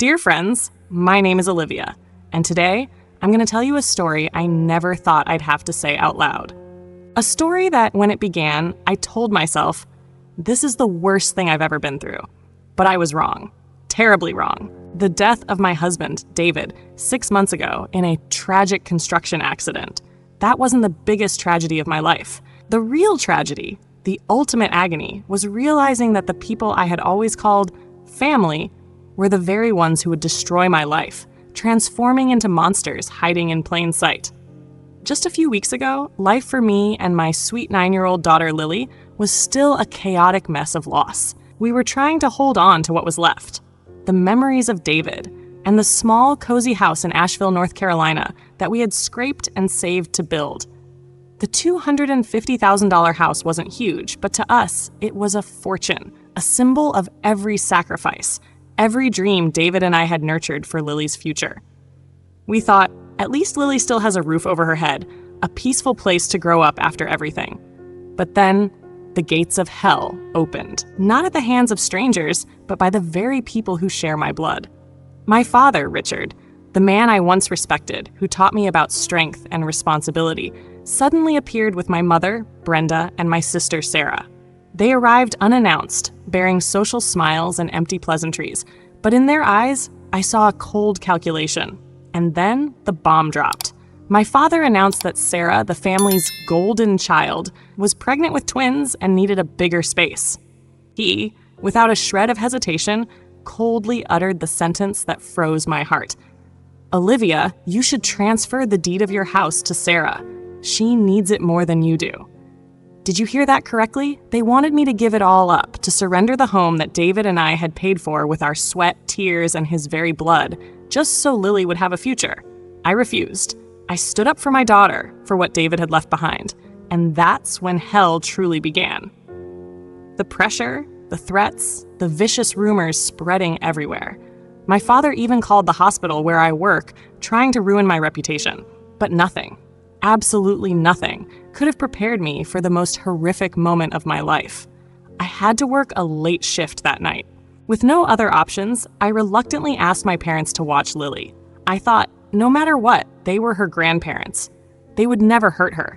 Dear friends, my name is Olivia, and today I'm going to tell you a story I never thought I'd have to say out loud. A story that, when it began, I told myself, this is the worst thing I've ever been through. But I was wrong. Terribly wrong. The death of my husband, David, 6 months ago in a tragic construction accident. That wasn't the biggest tragedy of my life. The real tragedy, the ultimate agony, was realizing that the people I had always called family were the very ones who would destroy my life, transforming into monsters hiding in plain sight. Just a few weeks ago, life for me and my sweet 9-year-old daughter Lily was still a chaotic mess of loss. We were trying to hold on to what was left. The memories of David and the small, cozy house in Asheville, North Carolina that we had scraped and saved to build. The $250,000 house wasn't huge, but to us, it was a fortune, a symbol of every sacrifice, every dream David and I had nurtured for Lily's future. We thought, at least Lily still has a roof over her head, a peaceful place to grow up after everything. But then, the gates of hell opened, not at the hands of strangers, but by the very people who share my blood. My father, Richard, the man I once respected, who taught me about strength and responsibility, suddenly appeared with my mother, Brenda, and my sister, Sarah. They arrived unannounced, bearing social smiles and empty pleasantries, but in their eyes, I saw a cold calculation. And then the bomb dropped. My father announced that Sarah, the family's golden child, was pregnant with twins and needed a bigger space. He, without a shred of hesitation, coldly uttered the sentence that froze my heart. Olivia, you should transfer the deed of your house to Sarah. She needs it more than you do. Did you hear that correctly? They wanted me to give it all up, to surrender the home that David and I had paid for with our sweat, tears, and his very blood, just so Lily would have a future. I refused. I stood up for my daughter, for what David had left behind, and that's when hell truly began. The pressure, the threats, the vicious rumors spreading everywhere. My father even called the hospital where I work, trying to ruin my reputation. But nothing, absolutely nothing, could have prepared me for the most horrific moment of my life. I had to work a late shift that night. With no other options, I reluctantly asked my parents to watch Lily. I thought, no matter what, they were her grandparents. They would never hurt her.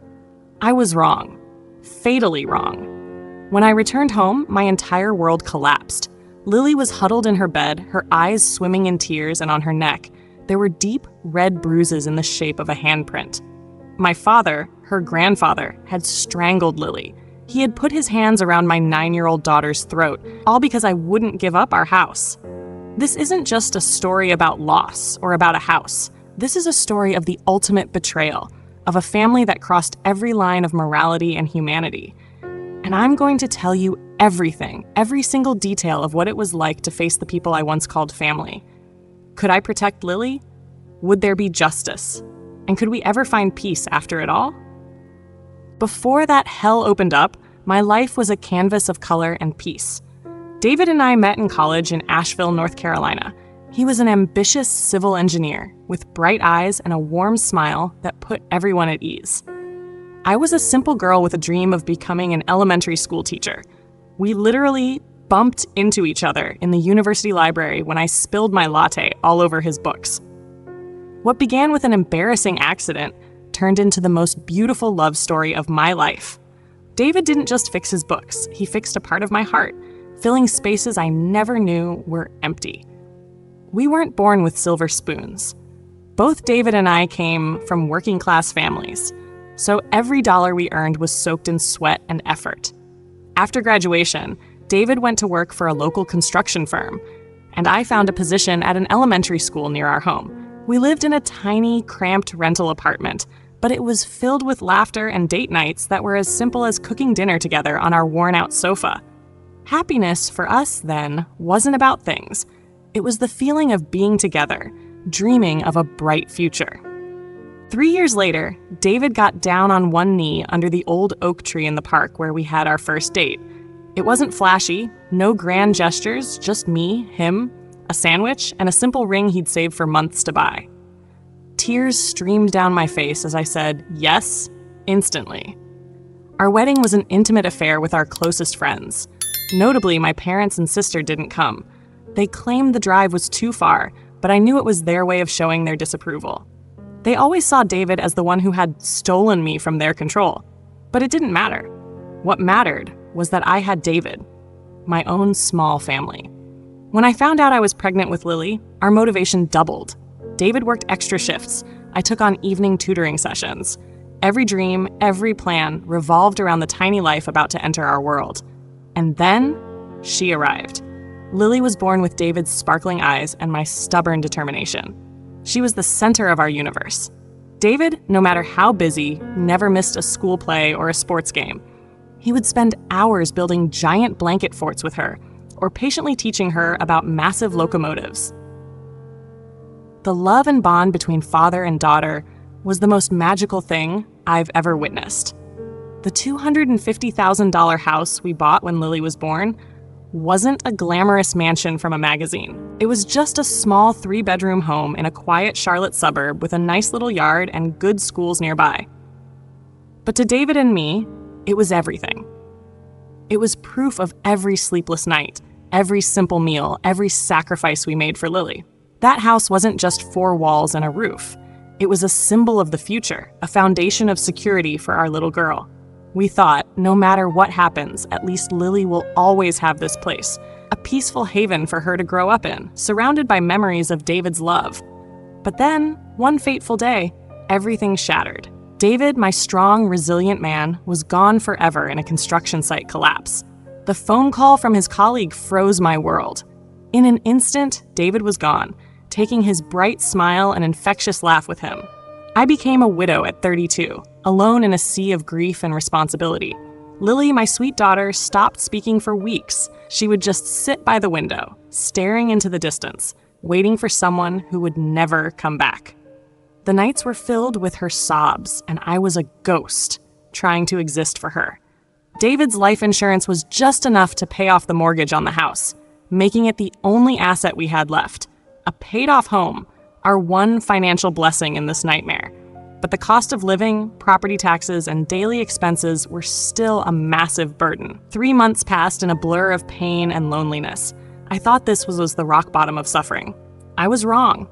I was wrong. Fatally wrong. When I returned home, my entire world collapsed. Lily was huddled in her bed, her eyes swimming in tears, and on her neck, there were deep red bruises in the shape of a handprint. My father, her grandfather, had strangled Lily. He had put his hands around my 9-year-old daughter's throat, all because I wouldn't give up our house. This isn't just a story about loss or about a house. This is a story of the ultimate betrayal, of a family that crossed every line of morality and humanity. And I'm going to tell you everything, every single detail of what it was like to face the people I once called family. Could I protect Lily? Would there be justice? And could we ever find peace after it all? Before that hell opened up, my life was a canvas of color and peace. David and I met in college in Asheville, North Carolina. He was an ambitious civil engineer with bright eyes and a warm smile that put everyone at ease. I was a simple girl with a dream of becoming an elementary school teacher. We literally bumped into each other in the university library when I spilled my latte all over his books. What began with an embarrassing accident turned into the most beautiful love story of my life. David didn't just fix his books, he fixed a part of my heart, filling spaces I never knew were empty. We weren't born with silver spoons. Both David and I came from working-class families, so every dollar we earned was soaked in sweat and effort. After graduation, David went to work for a local construction firm, and I found a position at an elementary school near our home. We lived in a tiny, cramped rental apartment, but it was filled with laughter and date nights that were as simple as cooking dinner together on our worn-out sofa. Happiness for us, then, wasn't about things. It was the feeling of being together, dreaming of a bright future. 3 years later, David got down on one knee under the old oak tree in the park where we had our first date. It wasn't flashy, no grand gestures, just me, him, a sandwich, and a simple ring he'd saved for months to buy. Tears streamed down my face as I said yes, instantly. Our wedding was an intimate affair with our closest friends. Notably, my parents and sister didn't come. They claimed the drive was too far, but I knew it was their way of showing their disapproval. They always saw David as the one who had stolen me from their control, but it didn't matter. What mattered was that I had David, my own small family. When I found out I was pregnant with Lily, our motivation doubled. David worked extra shifts. I took on evening tutoring sessions. Every dream, every plan revolved around the tiny life about to enter our world. And then, she arrived. Lily was born with David's sparkling eyes and my stubborn determination. She was the center of our universe. David, no matter how busy, never missed a school play or a sports game. He would spend hours building giant blanket forts with her, or patiently teaching her about massive locomotives. The love and bond between father and daughter was the most magical thing I've ever witnessed. The $250,000 house we bought when Lily was born wasn't a glamorous mansion from a magazine. It was just a small 3-bedroom home in a quiet Charlotte suburb with a nice little yard and good schools nearby. But to David and me, it was everything. It was proof of every sleepless night, every simple meal, every sacrifice we made for Lily. That house wasn't just 4 walls and a roof. It was a symbol of the future, a foundation of security for our little girl. We thought, no matter what happens, at least Lily will always have this place, a peaceful haven for her to grow up in, surrounded by memories of David's love. But then, one fateful day, everything shattered. David, my strong, resilient man, was gone forever in a construction site collapse. The phone call from his colleague froze my world. In an instant, David was gone, taking his bright smile and infectious laugh with him. I became a widow at 32, alone in a sea of grief and responsibility. Lily, my sweet daughter, stopped speaking for weeks. She would just sit by the window, staring into the distance, waiting for someone who would never come back. The nights were filled with her sobs, and I was a ghost, trying to exist for her. David's life insurance was just enough to pay off the mortgage on the house, making it the only asset we had left. A paid-off home, our one financial blessing in this nightmare. But the cost of living, property taxes, and daily expenses were still a massive burden. 3 months passed in a blur of pain and loneliness. I thought this was the rock bottom of suffering. I was wrong.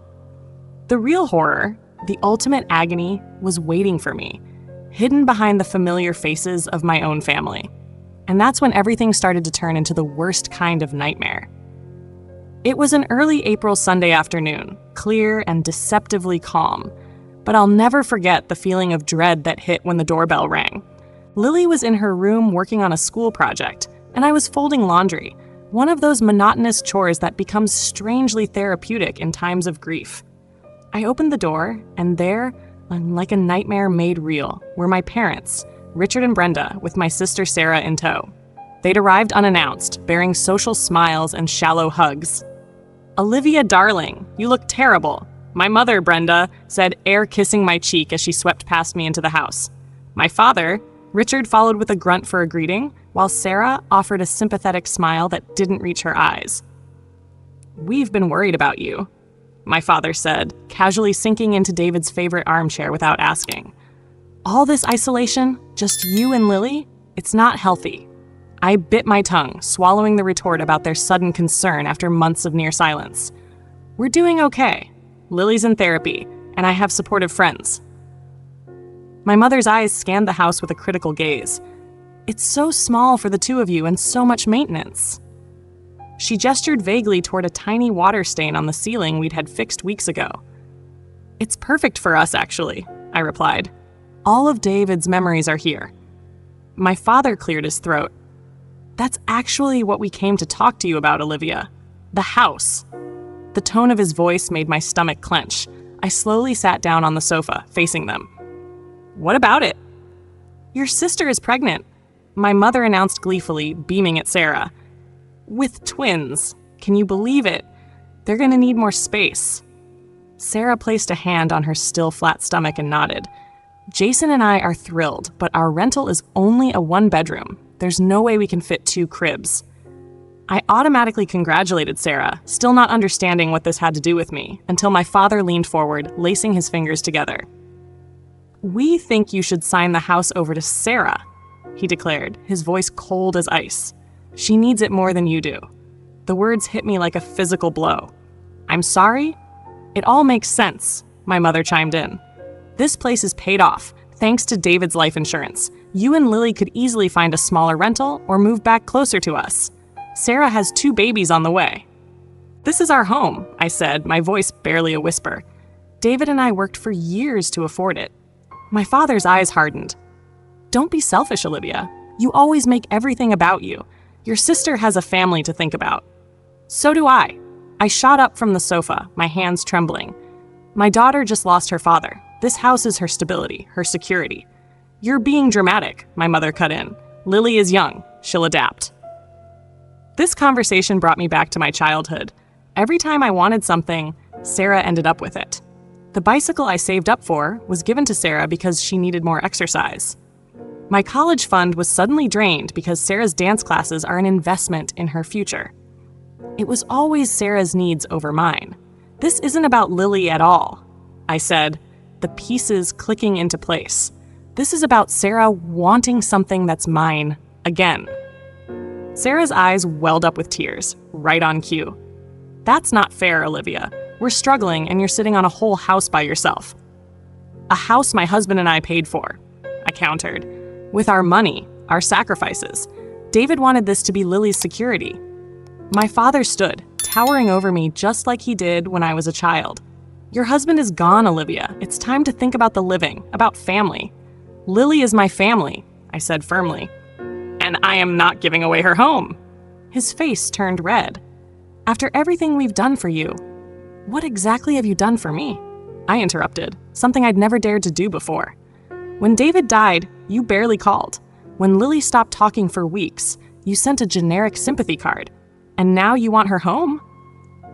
The real horror, the ultimate agony, was waiting for me, hidden behind the familiar faces of my own family. And that's when everything started to turn into the worst kind of nightmare. It was an early April Sunday afternoon, clear and deceptively calm, but I'll never forget the feeling of dread that hit when the doorbell rang. Lily was in her room working on a school project, and I was folding laundry, one of those monotonous chores that becomes strangely therapeutic in times of grief. I opened the door, and there, like a nightmare made real, were my parents, Richard and Brenda, with my sister Sarah in tow. They'd arrived unannounced, bearing social smiles and shallow hugs. "Olivia, darling, you look terrible. My mother, Brenda, said, air kissing my cheek as she swept past me into the house. My father, Richard, followed with a grunt for a greeting, while Sarah offered a sympathetic smile that didn't reach her eyes. "We've been worried about you," my father said, casually sinking into David's favorite armchair without asking. "All this isolation, just you and Lily? It's not healthy." I bit my tongue, swallowing the retort about their sudden concern after months of near silence. "We're doing okay. Lily's in therapy, and I have supportive friends." My mother's eyes scanned the house with a critical gaze. "It's so small for the two of you and so much maintenance." She gestured vaguely toward a tiny water stain on the ceiling we'd had fixed weeks ago. "It's perfect for us, actually," I replied. "All of David's memories are here." My father cleared his throat. "That's actually what we came to talk to you about, Olivia. The house." The tone of his voice made my stomach clench. I slowly sat down on the sofa, facing them. "What about it?" "Your sister is pregnant," my mother announced gleefully, beaming at Sarah. "With twins. Can you believe it? They're going to need more space." Sarah placed a hand on her still flat stomach and nodded. "Jason and I are thrilled, but our rental is only a 1-bedroom. There's no way we can fit 2 cribs." I automatically congratulated Sarah, still not understanding what this had to do with me, until my father leaned forward, lacing his fingers together. "We think you should sign the house over to Sarah," he declared, his voice cold as ice. "She needs it more than you do." The words hit me like a physical blow. I'm sorry? It all makes sense, my mother chimed in. This place is paid off, thanks to David's life insurance. You and Lily could easily find a smaller rental or move back closer to us. Sarah has 2 babies on the way. This is our home, I said, my voice barely a whisper. David and I worked for years to afford it. My father's eyes hardened. Don't be selfish, Olivia. You always make everything about you. Your sister has a family to think about. So do I. I shot up from the sofa, my hands trembling. My daughter just lost her father. This house is her stability, her security. You're being dramatic, my mother cut in. Lily is young. She'll adapt. This conversation brought me back to my childhood. Every time I wanted something, Sarah ended up with it. The bicycle I saved up for was given to Sarah because she needed more exercise. My college fund was suddenly drained because Sarah's dance classes are an investment in her future. It was always Sarah's needs over mine. This isn't about Lily at all, I said, the pieces clicking into place. This is about Sarah wanting something that's mine again. Sarah's eyes welled up with tears, right on cue. That's not fair, Olivia. We're struggling and you're sitting on a whole house by yourself. A house my husband and I paid for, I countered. With our money, our sacrifices. David wanted this to be Lily's security. My father stood, towering over me just like he did when I was a child. Your husband is gone, Olivia. It's time to think about the living, about family. Lily is my family, I said firmly. And I am not giving away her home. His face turned red. After everything we've done for you, what exactly have you done for me? I interrupted, something I'd never dared to do before. When David died, you barely called. When Lily stopped talking for weeks, you sent a generic sympathy card. And now you want her home?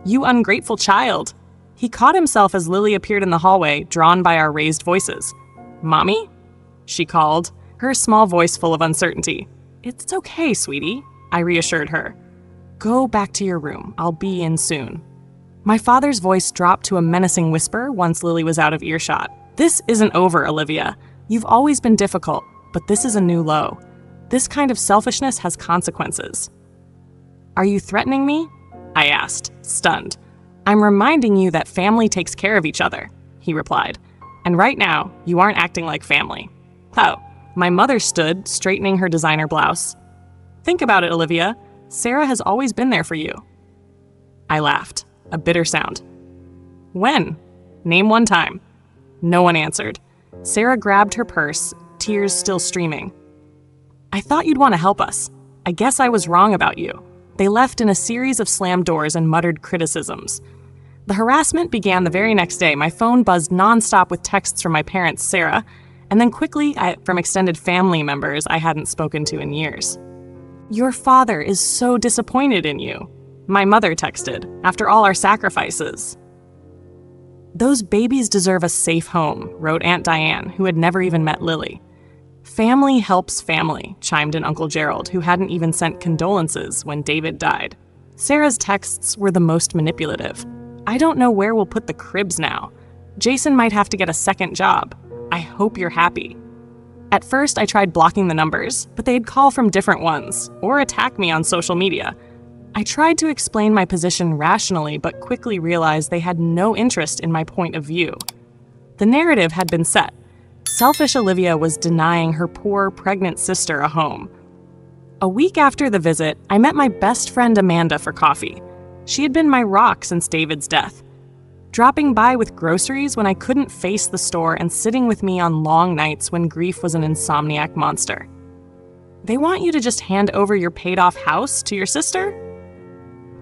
You ungrateful child. He caught himself as Lily appeared in the hallway, drawn by our raised voices. Mommy? She called, her small voice full of uncertainty. It's okay, sweetie, I reassured her. Go back to your room. I'll be in soon. My father's voice dropped to a menacing whisper once Lily was out of earshot. This isn't over, Olivia. You've always been difficult, but this is a new low. This kind of selfishness has consequences. Are you threatening me? I asked, stunned. I'm reminding you that family takes care of each other, he replied. And right now, you aren't acting like family. Oh, my mother stood, straightening her designer blouse. Think about it, Olivia. Sarah has always been there for you. I laughed, a bitter sound. When? Name one time. No one answered. Sarah grabbed her purse, tears still streaming. I thought you'd want to help us. I guess I was wrong about you. They left in a series of slammed doors and muttered criticisms. The harassment began the very next day. My phone buzzed nonstop with texts from my parents, Sarah, and then quickly from extended family members I hadn't spoken to in years. Your father is so disappointed in you, my mother texted, after all our sacrifices. Those babies deserve a safe home, wrote Aunt Diane, who had never even met Lily. Family helps family, chimed in Uncle Gerald, who hadn't even sent condolences when David died. Sarah's texts were the most manipulative. I don't know where we'll put the cribs now. Jason might have to get a second job. I hope you're happy. At first, I tried blocking the numbers, but they'd call from different ones, or attack me on social media. I tried to explain my position rationally, but quickly realized they had no interest in my point of view. The narrative had been set. Selfish Olivia was denying her poor, pregnant sister a home. A week after the visit, I met my best friend Amanda for coffee. She had been my rock since David's death. Dropping by with groceries when I couldn't face the store and sitting with me on long nights when grief was an insomniac monster. They want you to just hand over your paid-off house to your sister?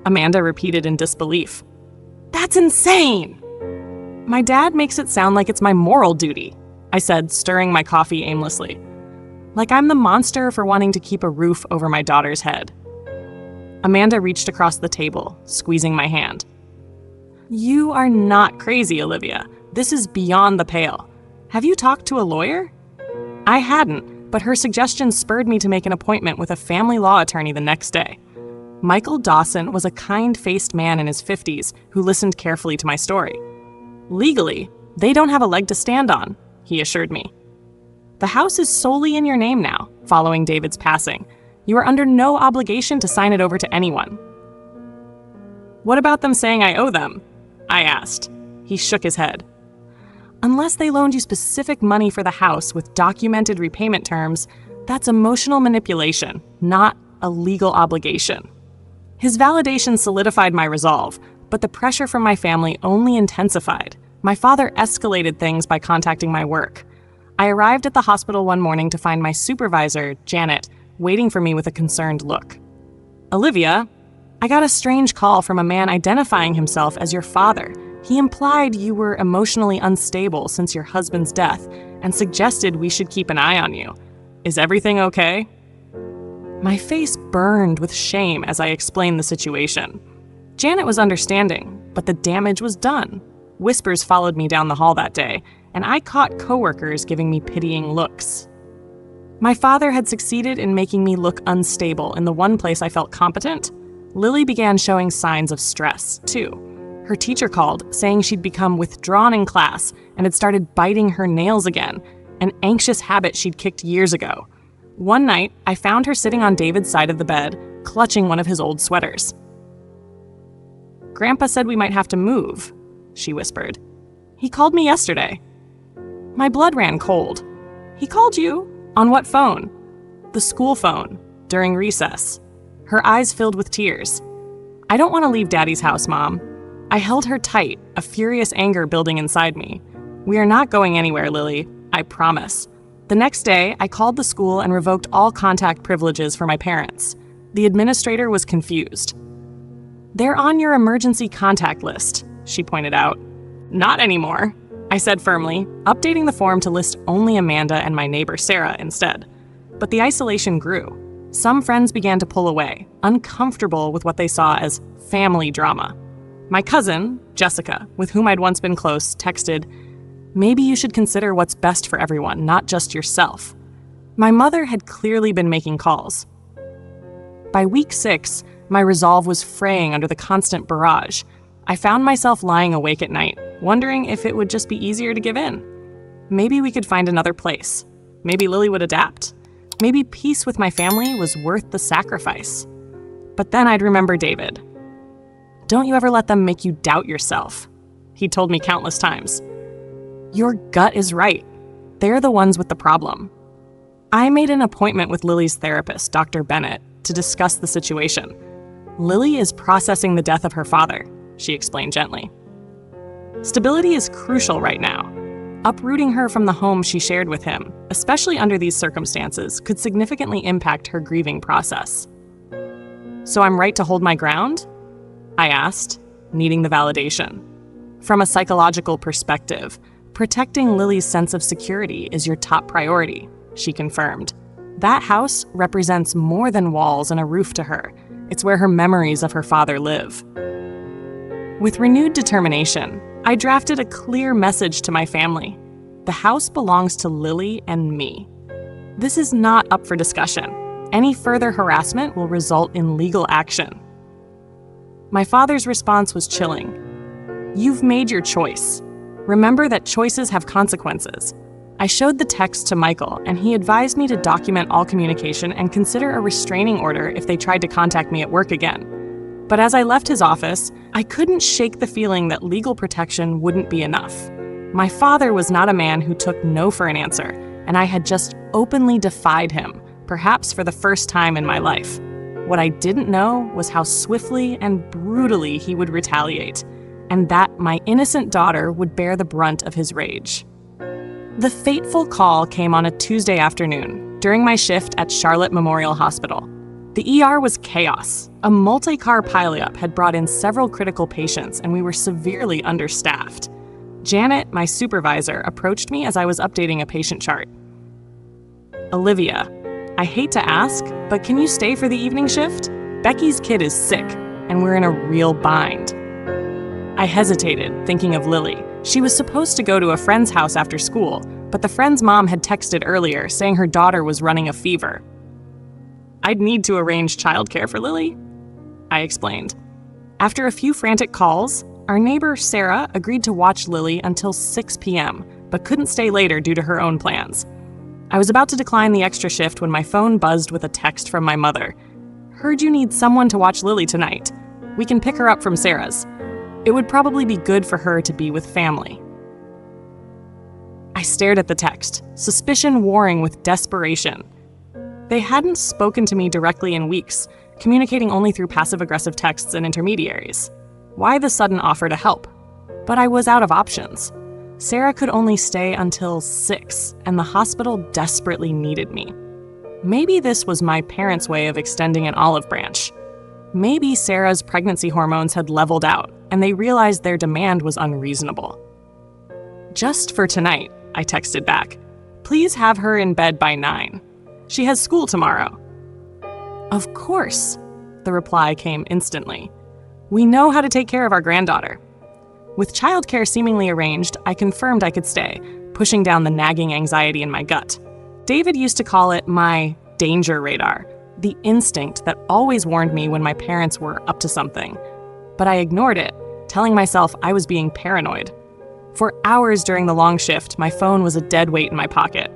Amanda repeated in disbelief. That's insane! My dad makes it sound like it's my moral duty, I said, stirring my coffee aimlessly. Like I'm the monster for wanting to keep a roof over my daughter's head. Amanda reached across the table, squeezing my hand. You are not crazy, Olivia. This is beyond the pale. Have you talked to a lawyer? I hadn't, but her suggestion spurred me to make an appointment with a family law attorney the next day. Michael Dawson was a kind-faced man in his 50s who listened carefully to my story. Legally, they don't have a leg to stand on, he assured me. The house is solely in your name now, following David's passing. You are under no obligation to sign it over to anyone. What about them saying I owe them? I asked. He shook his head. Unless they loaned you specific money for the house with documented repayment terms, that's emotional manipulation, not a legal obligation. His validation solidified my resolve, but the pressure from my family only intensified. My father escalated things by contacting my work. I arrived at the hospital one morning to find my supervisor, Janet, waiting for me with a concerned look. Olivia, I got a strange call from a man identifying himself as your father. He implied you were emotionally unstable since your husband's death and suggested we should keep an eye on you. Is everything okay? My face burned with shame as I explained the situation. Janet was understanding, but the damage was done. Whispers followed me down the hall that day, and I caught coworkers giving me pitying looks. My father had succeeded in making me look unstable in the one place I felt competent. Lily began showing signs of stress, too. Her teacher called, saying she'd become withdrawn in class and had started biting her nails again, an anxious habit she'd kicked years ago. One night, I found her sitting on David's side of the bed, clutching one of his old sweaters. Grandpa said we might have to move, she whispered. He called me yesterday. My blood ran cold. He called you? On what phone? The school phone, during recess. Her eyes filled with tears. I don't want to leave Daddy's house, Mom. I held her tight, a furious anger building inside me. We are not going anywhere, Lily. I promise. The next day, I called the school and revoked all contact privileges for my parents. The administrator was confused. They're on your emergency contact list, she pointed out. Not anymore, I said firmly, updating the form to list only Amanda and my neighbor Sarah instead. But the isolation grew. Some friends began to pull away, uncomfortable with what they saw as family drama. My cousin, Jessica, with whom I'd once been close, texted, "Maybe you should consider what's best for everyone, not just yourself." My mother had clearly been making calls. By week 6, my resolve was fraying under the constant barrage. I found myself lying awake at night, wondering if it would just be easier to give in. Maybe we could find another place. Maybe Lily would adapt. Maybe peace with my family was worth the sacrifice. But then I'd remember David. Don't you ever let them make you doubt yourself, he told me countless times. Your gut is right. They're the ones with the problem. I made an appointment with Lily's therapist, Dr. Bennett, to discuss the situation. Lily is processing the death of her father, she explained gently. Stability is crucial right now. Uprooting her from the home she shared with him, especially under these circumstances, could significantly impact her grieving process. So I'm right to hold my ground? I asked, needing the validation. From a psychological perspective, protecting Lily's sense of security is your top priority, she confirmed. That house represents more than walls and a roof to her. It's where her memories of her father live. With renewed determination, I drafted a clear message to my family. The house belongs to Lily and me. This is not up for discussion. Any further harassment will result in legal action. My father's response was chilling. You've made your choice. Remember that choices have consequences. I showed the text to Michael, and he advised me to document all communication and consider a restraining order if they tried to contact me at work again. But as I left his office, I couldn't shake the feeling that legal protection wouldn't be enough. My father was not a man who took no for an answer, and I had just openly defied him, perhaps for the first time in my life. What I didn't know was how swiftly and brutally he would retaliate, and that my innocent daughter would bear the brunt of his rage. The fateful call came on a Tuesday afternoon, during my shift at Charlotte Memorial Hospital. The ER was chaos. A multi-car pileup had brought in several critical patients, and we were severely understaffed. Janet, my supervisor, approached me as I was updating a patient chart. Olivia, I hate to ask, but can you stay for the evening shift? Becky's kid is sick, and we're in a real bind. I hesitated, thinking of Lily. She was supposed to go to a friend's house after school, but the friend's mom had texted earlier saying her daughter was running a fever. I'd need to arrange childcare for Lily, I explained. After a few frantic calls, our neighbor Sarah agreed to watch Lily until 6 p.m., but couldn't stay later due to her own plans. I was about to decline the extra shift when my phone buzzed with a text from my mother. Heard you need someone to watch Lily tonight. We can pick her up from Sarah's. It would probably be good for her to be with family." I stared at the text, suspicion warring with desperation. They hadn't spoken to me directly in weeks, communicating only through passive-aggressive texts and intermediaries. Why the sudden offer to help? But I was out of options. Sarah could only stay until 6, and the hospital desperately needed me. Maybe this was my parents' way of extending an olive branch. Maybe Sarah's pregnancy hormones had leveled out, and they realized their demand was unreasonable. "Just for tonight," I texted back. "Please have her in bed by 9. She has school tomorrow." "Of course," the reply came instantly. "We know how to take care of our granddaughter." With childcare seemingly arranged, I confirmed I could stay, pushing down the nagging anxiety in my gut. David used to call it my danger radar, the instinct that always warned me when my parents were up to something. But I ignored it, telling myself I was being paranoid. For hours during the long shift, my phone was a dead weight in my pocket.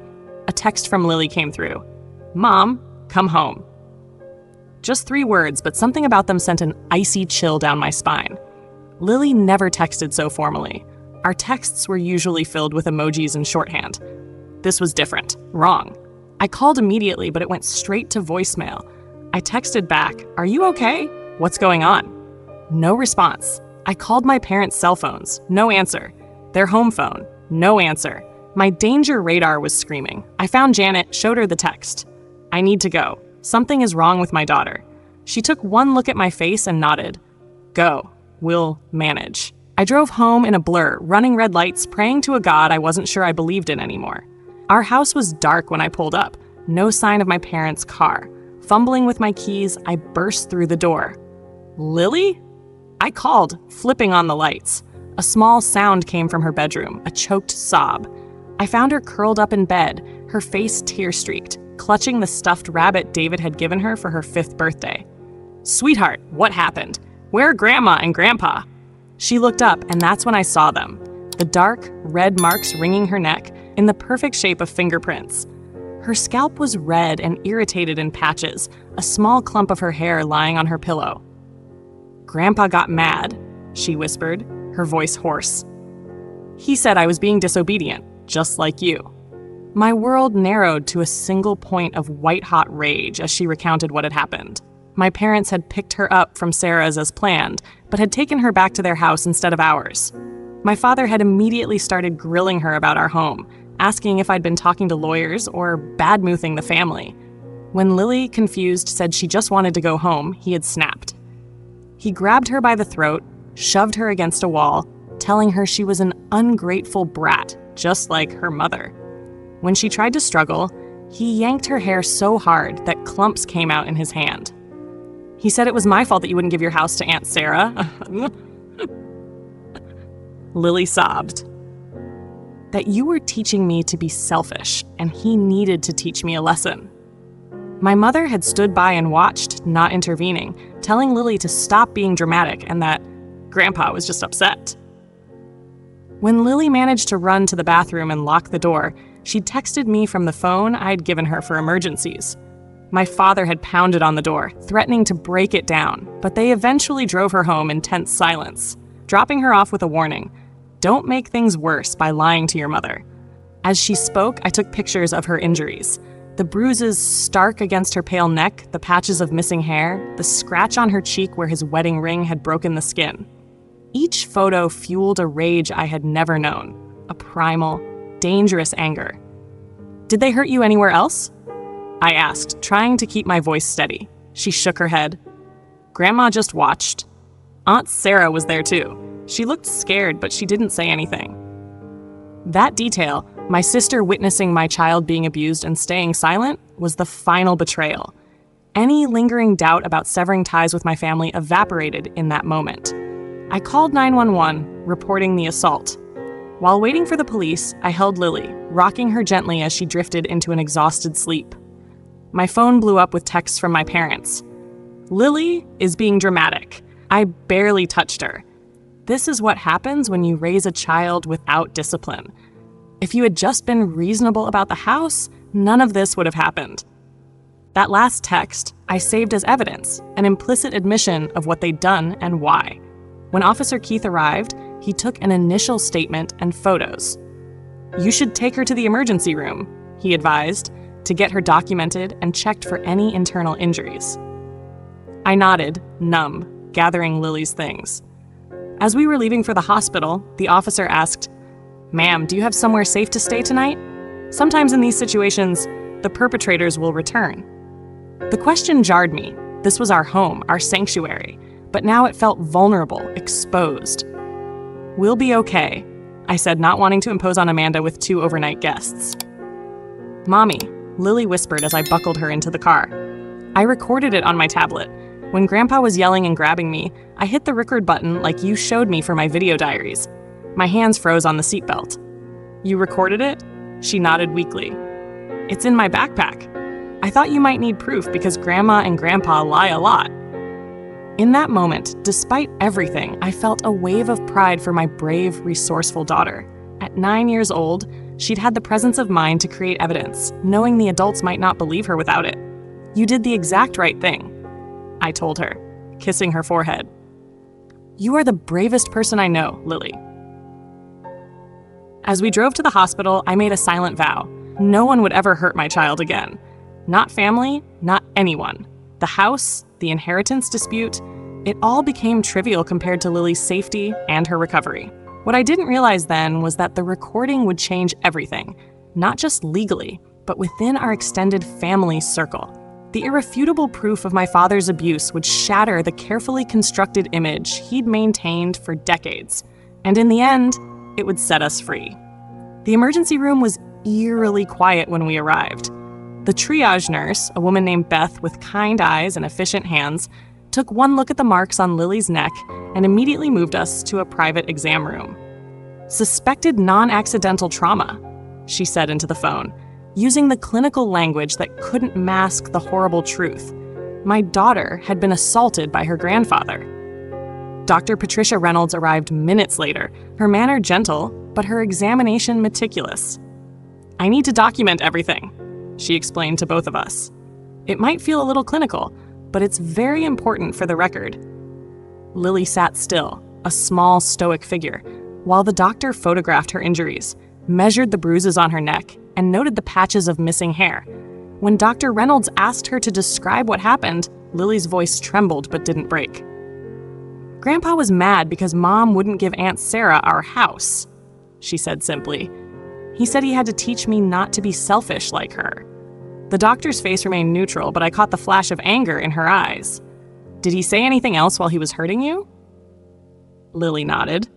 A text from Lily came through. "Mom, come home." Just 3 words, but something about them sent an icy chill down my spine. Lily never texted so formally. Our texts were usually filled with emojis and shorthand. This was different, wrong. I called immediately, but it went straight to voicemail. I texted back, "Are you okay? What's going on?" No response. I called my parents' cell phones, no answer. Their home phone, no answer. My danger radar was screaming. I found Janet, showed her the text. "I need to go. Something is wrong with my daughter." She took one look at my face and nodded. "Go. We'll manage." I drove home in a blur, running red lights, praying to a God I wasn't sure I believed in anymore. Our house was dark when I pulled up. No sign of my parents' car. Fumbling with my keys, I burst through the door. "Lily?" I called, flipping on the lights. A small sound came from her bedroom, a choked sob. I found her curled up in bed, her face tear-streaked, clutching the stuffed rabbit David had given her for her 5th birthday. "Sweetheart, what happened? Where are Grandma and Grandpa?" She looked up, and that's when I saw them. The dark, red marks ringing her neck, in the perfect shape of fingerprints. Her scalp was red and irritated in patches, a small clump of her hair lying on her pillow. "Grandpa got mad," she whispered, her voice hoarse. "He said I was being disobedient, just like you." My world narrowed to a single point of white-hot rage as she recounted what had happened. My parents had picked her up from Sarah's as planned, but had taken her back to their house instead of ours. My father had immediately started grilling her about our home, asking if I'd been talking to lawyers or bad-mouthing the family. When Lily, confused, said she just wanted to go home, he had snapped. He grabbed her by the throat, shoved her against a wall, telling her she was an ungrateful brat, just like her mother. When she tried to struggle, he yanked her hair so hard that clumps came out in his hand. He said it was my fault that you wouldn't give your house to Aunt Sarah. Lily sobbed. That you were teaching me to be selfish, and he needed to teach me a lesson. My mother had stood by and watched, not intervening, telling Lily to stop being dramatic and that Grandpa was just upset. When Lily managed to run to the bathroom and lock the door, she texted me from the phone I'd given her for emergencies. My father had pounded on the door, threatening to break it down, but they eventually drove her home in tense silence, dropping her off with a warning. Don't make things worse by lying to your mother. As she spoke, I took pictures of her injuries. The bruises stark against her pale neck, the patches of missing hair, the scratch on her cheek where his wedding ring had broken the skin. Each photo fueled a rage I had never known, a primal, dangerous anger. Did they hurt you anywhere else? I asked, trying to keep my voice steady. She shook her head. Grandma just watched. Aunt Sarah was there too. She looked scared, but she didn't say anything. That detail, my sister witnessing my child being abused and staying silent, was the final betrayal. Any lingering doubt about severing ties with my family evaporated in that moment. I called 911, reporting the assault. While waiting for the police, I held Lily, rocking her gently as she drifted into an exhausted sleep. My phone blew up with texts from my parents. Lily is being dramatic. I barely touched her. This is what happens when you raise a child without discipline. If you had just been reasonable about the house, none of this would have happened. That last text I saved as evidence, an implicit admission of what they'd done and why. When Officer Keith arrived, he took an initial statement and photos. "You should take her to the emergency room," he advised, to get her documented and checked for any internal injuries. I nodded, numb, gathering Lily's things. As we were leaving for the hospital, the officer asked, "Ma'am, do you have somewhere safe to stay tonight? Sometimes in these situations, the perpetrators will return." The question jarred me. This was our home, our sanctuary, but now it felt vulnerable, exposed. "We'll be okay," I said, not wanting to impose on Amanda with 2 overnight guests. "Mommy," Lily whispered as I buckled her into the car. I recorded it on my tablet. When Grandpa was yelling and grabbing me, I hit the record button like you showed me for my video diaries. My hands froze on the seatbelt. "You recorded it?" She nodded weakly. "It's in my backpack. I thought you might need proof because Grandma and Grandpa lie a lot." In that moment, despite everything, I felt a wave of pride for my brave, resourceful daughter. At 9 years old, she'd had the presence of mind to create evidence, knowing the adults might not believe her without it. "You did the exact right thing," I told her, kissing her forehead. "You are the bravest person I know, Lily." As we drove to the hospital, I made a silent vow. No one would ever hurt my child again. Not family, not anyone. The house, the inheritance dispute, it all became trivial compared to Lily's safety and her recovery. What I didn't realize then was that the recording would change everything, not just legally, but within our extended family circle. The irrefutable proof of my father's abuse would shatter the carefully constructed image he'd maintained for decades, and in the end, it would set us free. The emergency room was eerily quiet when we arrived. The triage nurse, a woman named Beth with kind eyes and efficient hands, took one look at the marks on Lily's neck and immediately moved us to a private exam room. "Suspected non-accidental trauma," she said into the phone, using the clinical language that couldn't mask the horrible truth. My daughter had been assaulted by her grandfather. Dr. Patricia Reynolds arrived minutes later, her manner gentle, but her examination meticulous. "I need to document everything," she explained to both of us. "It might feel a little clinical, but it's very important for the record." Lily sat still, a small, stoic figure, while the doctor photographed her injuries, measured the bruises on her neck, and noted the patches of missing hair. When Dr. Reynolds asked her to describe what happened, Lily's voice trembled but didn't break. "Grandpa was mad because Mom wouldn't give Aunt Sarah our house," she said simply. "He said he had to teach me not to be selfish like her." The doctor's face remained neutral, but I caught the flash of anger in her eyes. "Did he say anything else while he was hurting you?" Lily nodded.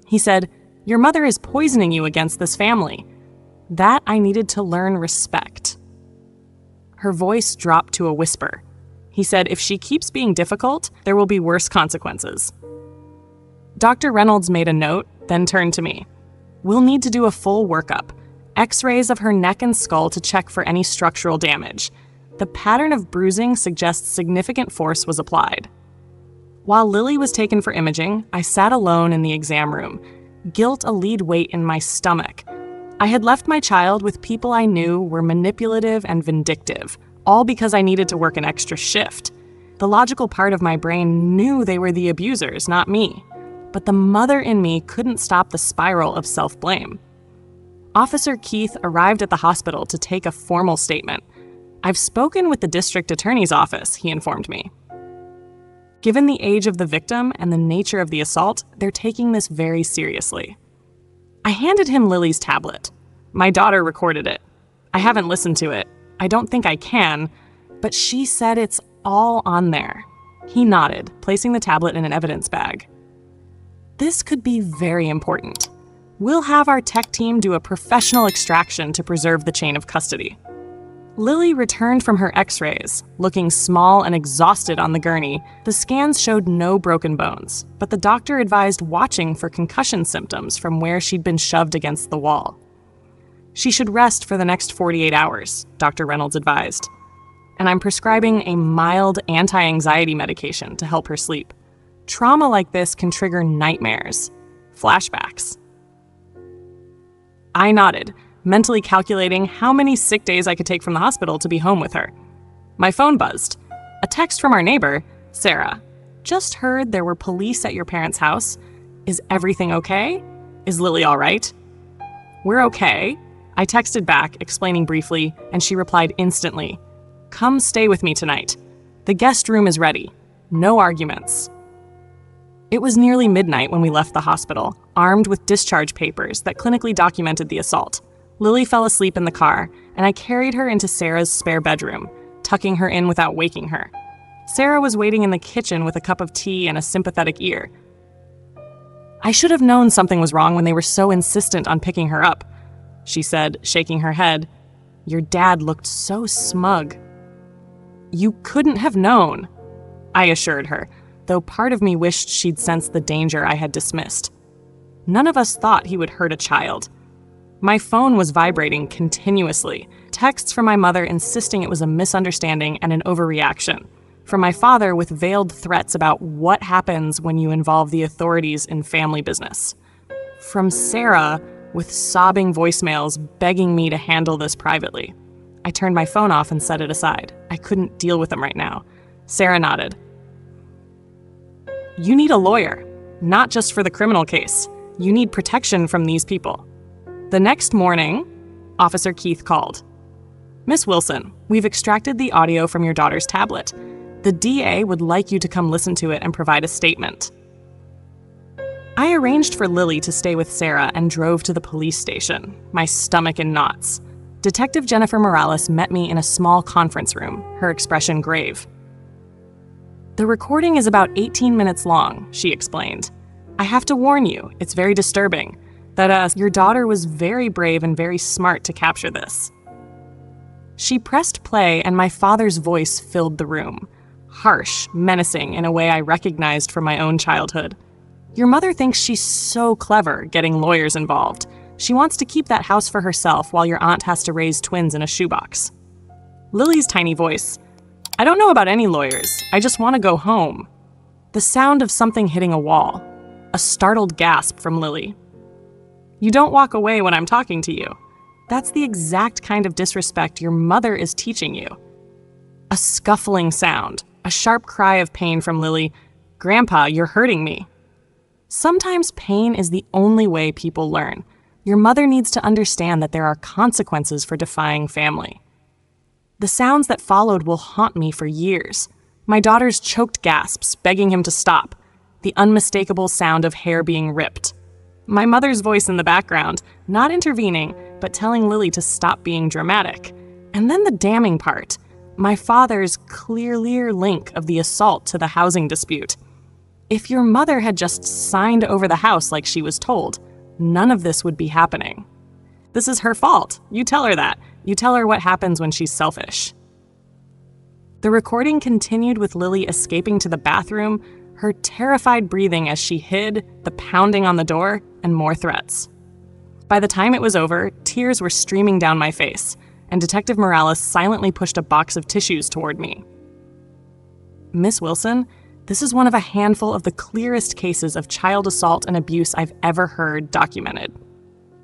"He said, 'Your mother is poisoning you against this family.' That I needed to learn respect." Her voice dropped to a whisper. He said, "If she keeps being difficult, there will be worse consequences." Dr. Reynolds made a note, then turned to me. "We'll need to do a full workup. X-rays of her neck and skull to check for any structural damage. The pattern of bruising suggests significant force was applied." While Lily was taken for imaging, I sat alone in the exam room, guilt a lead weight in my stomach. I had left my child with people I knew were manipulative and vindictive, all because I needed to work an extra shift. The logical part of my brain knew they were the abusers, not me. But the mother in me couldn't stop the spiral of self-blame. Officer Keith arrived at the hospital to take a formal statement. "I've spoken with the district attorney's office," he informed me. Given the age of the victim and the nature of the assault, they're taking this very seriously. I handed him Lily's tablet. My daughter recorded it. I haven't listened to it. I don't think I can, but she said it's all on there. He nodded, placing the tablet in an evidence bag. This could be very important. We'll have our tech team do a professional extraction to preserve the chain of custody. Lily returned from her x-rays, looking small and exhausted on the gurney. The scans showed no broken bones, but the doctor advised watching for concussion symptoms from where she'd been shoved against the wall. She should rest for the next 48 hours, Dr. Reynolds advised. And I'm prescribing a mild anti-anxiety medication to help her sleep. Trauma like this can trigger nightmares, flashbacks. I nodded, mentally calculating how many sick days I could take from the hospital to be home with her. My phone buzzed. A text from our neighbor, Sarah. Just heard there were police at your parents' house. Is everything okay? Is Lily all right? We're okay. I texted back, explaining briefly, and she replied instantly. Come stay with me tonight. The guest room is ready. No arguments. It was nearly midnight when we left the hospital, armed with discharge papers that clinically documented the assault. Lily fell asleep in the car, and I carried her into Sarah's spare bedroom, tucking her in without waking her. Sarah was waiting in the kitchen with a cup of tea and a sympathetic ear. I should have known something was wrong when they were so insistent on picking her up, she said, shaking her head. Your dad looked so smug. You couldn't have known, I assured her, though part of me wished she'd sensed the danger I had dismissed. None of us thought he would hurt a child. My phone was vibrating continuously, texts from my mother insisting it was a misunderstanding and an overreaction, from my father with veiled threats about what happens when you involve the authorities in family business, from Sarah with sobbing voicemails begging me to handle this privately. I turned my phone off and set it aside. I couldn't deal with them right now. Sarah nodded. You need a lawyer, not just for the criminal case. You need protection from these people. The next morning, Officer Keith called. Miss Wilson, we've extracted the audio from your daughter's tablet. The DA would like you to come listen to it and provide a statement. I arranged for Lily to stay with Sarah and drove to the police station, my stomach in knots. Detective Jennifer Morales met me in a small conference room, her expression grave. The recording is about 18 minutes long, she explained. I have to warn you, it's very disturbing, that your daughter was very brave and very smart to capture this. She pressed play and my father's voice filled the room, harsh, menacing in a way I recognized from my own childhood. Your mother thinks she's so clever getting lawyers involved. She wants to keep that house for herself while your aunt has to raise twins in a shoebox. Lily's tiny voice. I don't know about any lawyers. I just want to go home. The sound of something hitting a wall. A startled gasp from Lily. You don't walk away when I'm talking to you. That's the exact kind of disrespect your mother is teaching you. A scuffling sound. A sharp cry of pain from Lily. Grandpa, you're hurting me. Sometimes pain is the only way people learn. Your mother needs to understand that there are consequences for defying family. The sounds that followed will haunt me for years. My daughter's choked gasps, begging him to stop. The unmistakable sound of hair being ripped. My mother's voice in the background, not intervening, but telling Lily to stop being dramatic. And then the damning part. My father's clear link of the assault to the housing dispute. If your mother had just signed over the house like she was told, none of this would be happening. This is her fault. You tell her that. You tell her what happens when she's selfish. The recording continued with Lily escaping to the bathroom, her terrified breathing as she hid, the pounding on the door, and more threats. By the time it was over, tears were streaming down my face, and Detective Morales silently pushed a box of tissues toward me. Miss Wilson, this is one of a handful of the clearest cases of child assault and abuse I've ever heard documented.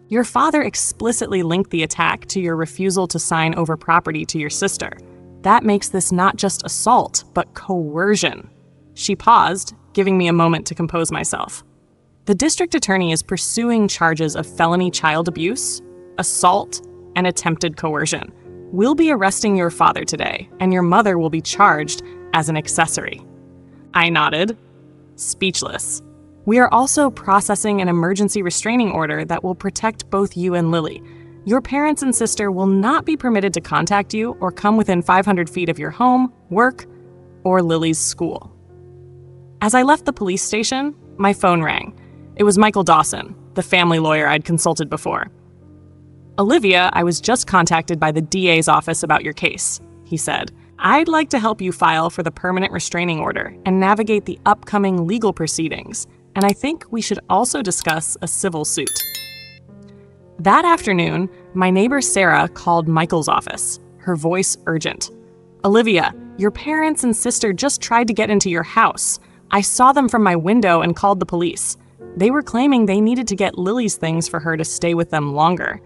Your father explicitly linked the attack to your refusal to sign over property to your sister. That makes this not just assault, but coercion. She paused, giving me a moment to compose myself. The district attorney is pursuing charges of felony child abuse, assault, and attempted coercion. We'll be arresting your father today, and your mother will be charged as an accessory. I nodded, speechless. We are also processing an emergency restraining order that will protect both you and Lily. Your parents and sister will not be permitted to contact you or come within 500 feet of your home, work, or Lily's school. As I left the police station, my phone rang. It was Michael Dawson, the family lawyer I'd consulted before. Olivia, I was just contacted by the DA's office about your case, he said. I'd like to help you file for the permanent restraining order and navigate the upcoming legal proceedings, and I think we should also discuss a civil suit. That afternoon, my neighbor Sarah called Michael's office, her voice urgent. Olivia, your parents and sister just tried to get into your house. I saw them from my window and called the police. They were claiming they needed to get Lily's things for her to stay with them longer.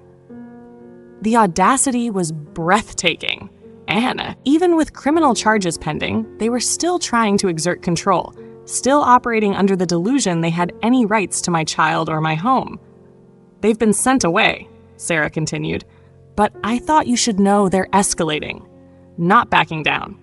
The audacity was breathtaking. Anna. Even with criminal charges pending, they were still trying to exert control, still operating under the delusion they had any rights to my child or my home. They've been sent away, Sarah continued, but I thought you should know they're escalating, not backing down.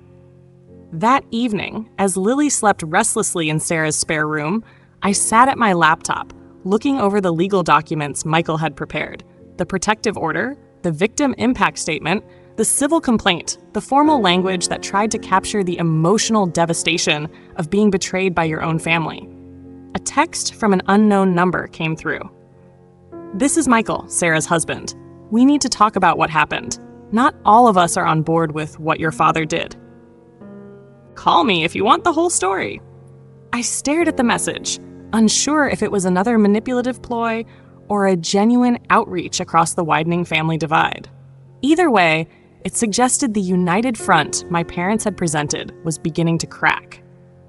That evening, as Lily slept restlessly in Sarah's spare room, I sat at my laptop, looking over the legal documents Michael had prepared: the protective order, the victim impact statement, the civil complaint, the formal language that tried to capture the emotional devastation of being betrayed by your own family. A text from an unknown number came through. "This is Michael, Sarah's husband. We need to talk about what happened. Not all of us are on board with what your father did. Call me if you want the whole story." I stared at the message, unsure if it was another manipulative ploy or a genuine outreach across the widening family divide. Either way, it suggested the united front my parents had presented was beginning to crack.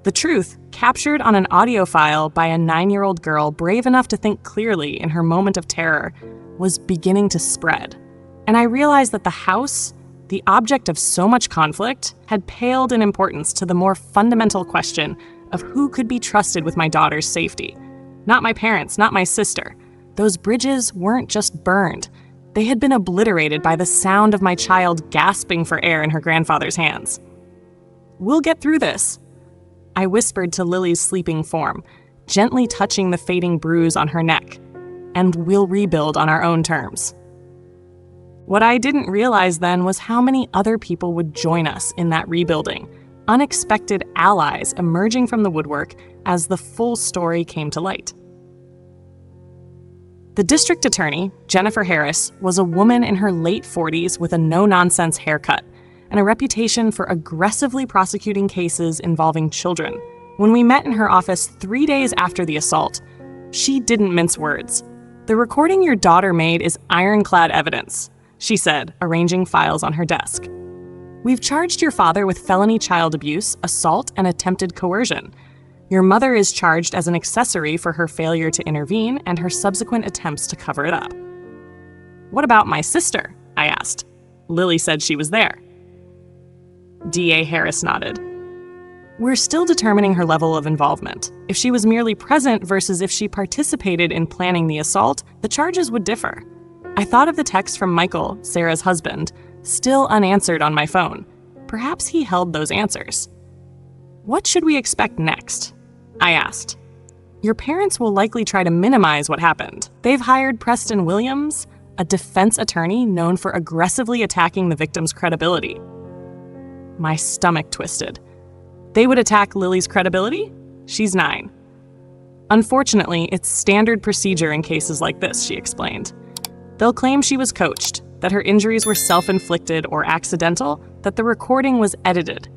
The truth, captured on an audio file by a 9-year-old girl brave enough to think clearly in her moment of terror, was beginning to spread. And I realized that the house, the object of so much conflict, had paled in importance to the more fundamental question of who could be trusted with my daughter's safety. Not my parents, not my sister. Those bridges weren't just burned. They had been obliterated by the sound of my child gasping for air in her grandfather's hands. "We'll get through this," I whispered to Lily's sleeping form, gently touching the fading bruise on her neck. "And we'll rebuild on our own terms." What I didn't realize then was how many other people would join us in that rebuilding, unexpected allies emerging from the woodwork as the full story came to light. The district attorney, Jennifer Harris, was a woman in her late 40s with a no-nonsense haircut and a reputation for aggressively prosecuting cases involving children. When we met in her office 3 days after the assault, she didn't mince words. "The recording your daughter made is ironclad evidence," she said, arranging files on her desk. "We've charged your father with felony child abuse, assault, and attempted coercion. Your mother is charged as an accessory for her failure to intervene and her subsequent attempts to cover it up." "What about my sister?" I asked. Lily said she was there. DA Harris nodded. "We're still determining her level of involvement. If she was merely present versus if she participated in planning the assault, the charges would differ." I thought of the text from Michael, Sarah's husband, still unanswered on my phone. Perhaps he held those answers. "What should we expect next?" I asked. "Your parents will likely try to minimize what happened. They've hired Preston Williams, a defense attorney known for aggressively attacking the victim's credibility." My stomach twisted. "They would attack Lily's credibility? She's 9. "Unfortunately, it's standard procedure in cases like this," she explained. "They'll claim she was coached, that her injuries were self-inflicted or accidental, that the recording was edited."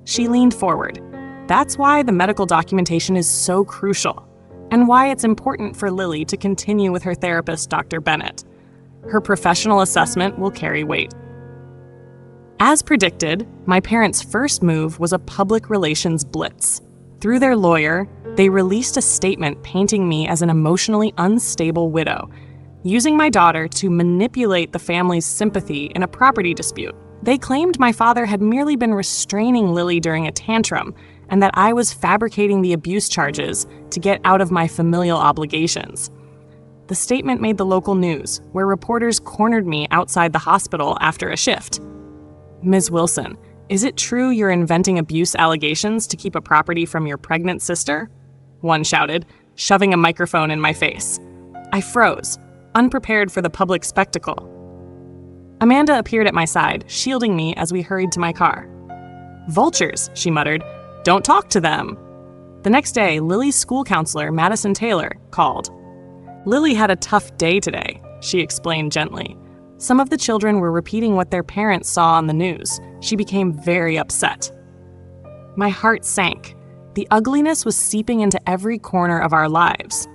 She leaned forward. "That's why the medical documentation is so crucial, and why it's important for Lily to continue with her therapist, Dr. Bennett. Her professional assessment will carry weight." As predicted, my parents' first move was a public relations blitz. Through their lawyer, they released a statement painting me as an emotionally unstable widow, using my daughter to manipulate the family's sympathy in a property dispute. They claimed my father had merely been restraining Lily during a tantrum, and that I was fabricating the abuse charges to get out of my familial obligations. The statement made the local news, where reporters cornered me outside the hospital after a shift. "Ms. Wilson, is it true you're inventing abuse allegations to keep a property from your pregnant sister?" one shouted, shoving a microphone in my face. I froze, unprepared for the public spectacle. Amanda appeared at my side, shielding me as we hurried to my car. "Vultures," she muttered. "Don't talk to them." The next day, Lily's school counselor, Madison Taylor, called. "Lily had a tough day today," she explained gently. Some of the children were repeating what their parents saw on the news. She became very upset. My heart sank. The ugliness was seeping into every corner of our lives.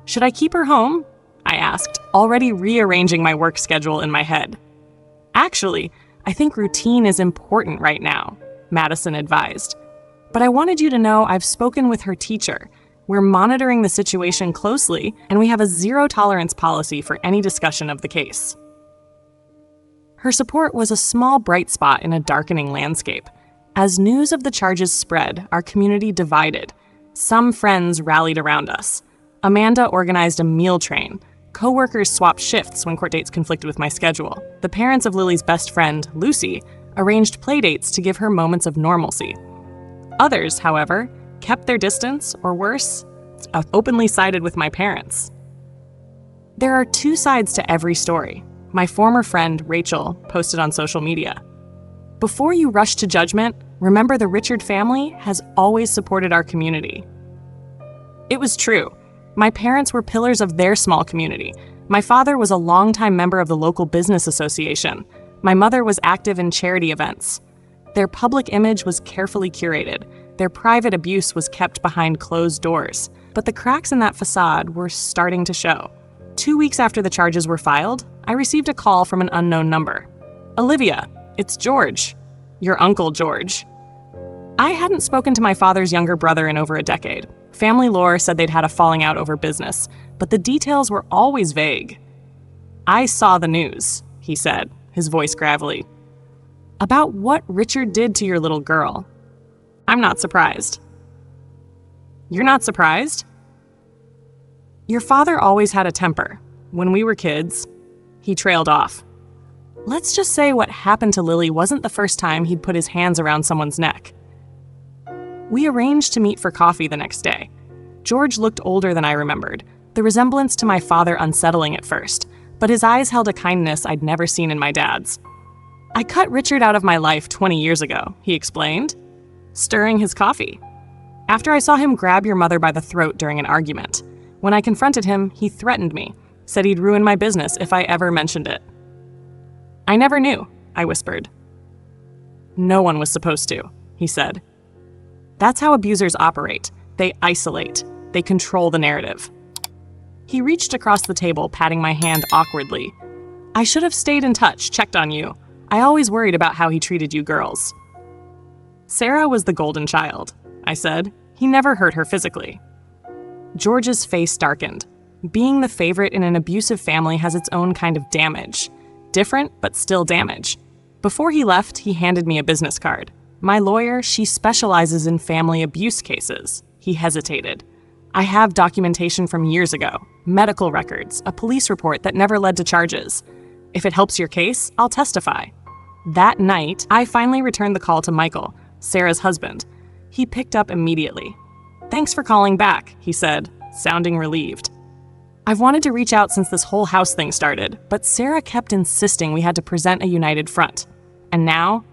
"Should I keep her home?" I asked, already rearranging my work schedule in my head. "Actually, I think routine is important right now," Madison advised. "But I wanted you to know I've spoken with her teacher. We're monitoring the situation closely, and we have a zero-tolerance policy for any discussion of the case." Her support was a small bright spot in a darkening landscape. As news of the charges spread, our community divided. Some friends rallied around us. Amanda organized a meal train. Coworkers swapped shifts when court dates conflicted with my schedule. The parents of Lily's best friend, Lucy, arranged playdates to give her moments of normalcy. Others, however, kept their distance, or worse, openly sided with my parents. There are two sides to every story. My former friend, Rachel, posted on social media. Before you rush to judgment, remember the Richard family has always supported our community. It was true. My parents were pillars of their small community. My father was a longtime member of the local business association. My mother was active in charity events. Their public image was carefully curated. Their private abuse was kept behind closed doors. But the cracks in that facade were starting to show. 2 weeks after the charges were filed, I received a call from an unknown number. "Olivia, it's George. Your uncle George." I hadn't spoken to my father's younger brother in over a decade. Family lore said they'd had a falling out over business, but the details were always vague. "I saw the news," he said, his voice gravelly. "About what Richard did to your little girl. I'm not surprised." "You're not surprised?" "Your father always had a temper. When we were kids," he trailed off. "Let's just say what happened to Lily wasn't the first time he'd put his hands around someone's neck." We arranged to meet for coffee the next day. George looked older than I remembered, the resemblance to my father unsettling at first, but his eyes held a kindness I'd never seen in my dad's. "I cut Richard out of my life 20 years ago," he explained, stirring his coffee. "After I saw him grab your mother by the throat during an argument. When I confronted him, he threatened me, said he'd ruin my business if I ever mentioned it." "I never knew," I whispered. "No one was supposed to," he said. "That's how abusers operate. They isolate. They control the narrative." He reached across the table, patting my hand awkwardly. "I should have stayed in touch, checked on you. I always worried about how he treated you girls." "Sarah was the golden child," I said. "He never hurt her physically." George's face darkened. Being the favorite in an abusive family has its own kind of damage. Different, but still damage. Before he left, he handed me a business card. "My lawyer, she specializes in family abuse cases." He hesitated. "I have documentation from years ago, medical records, a police report that never led to charges. If it helps your case, I'll testify." That night, I finally returned the call to Michael, Sarah's husband. He picked up immediately. "Thanks for calling back," he said, sounding relieved. "I've wanted to reach out since this whole house thing started, but Sarah kept insisting we had to present a united front. And now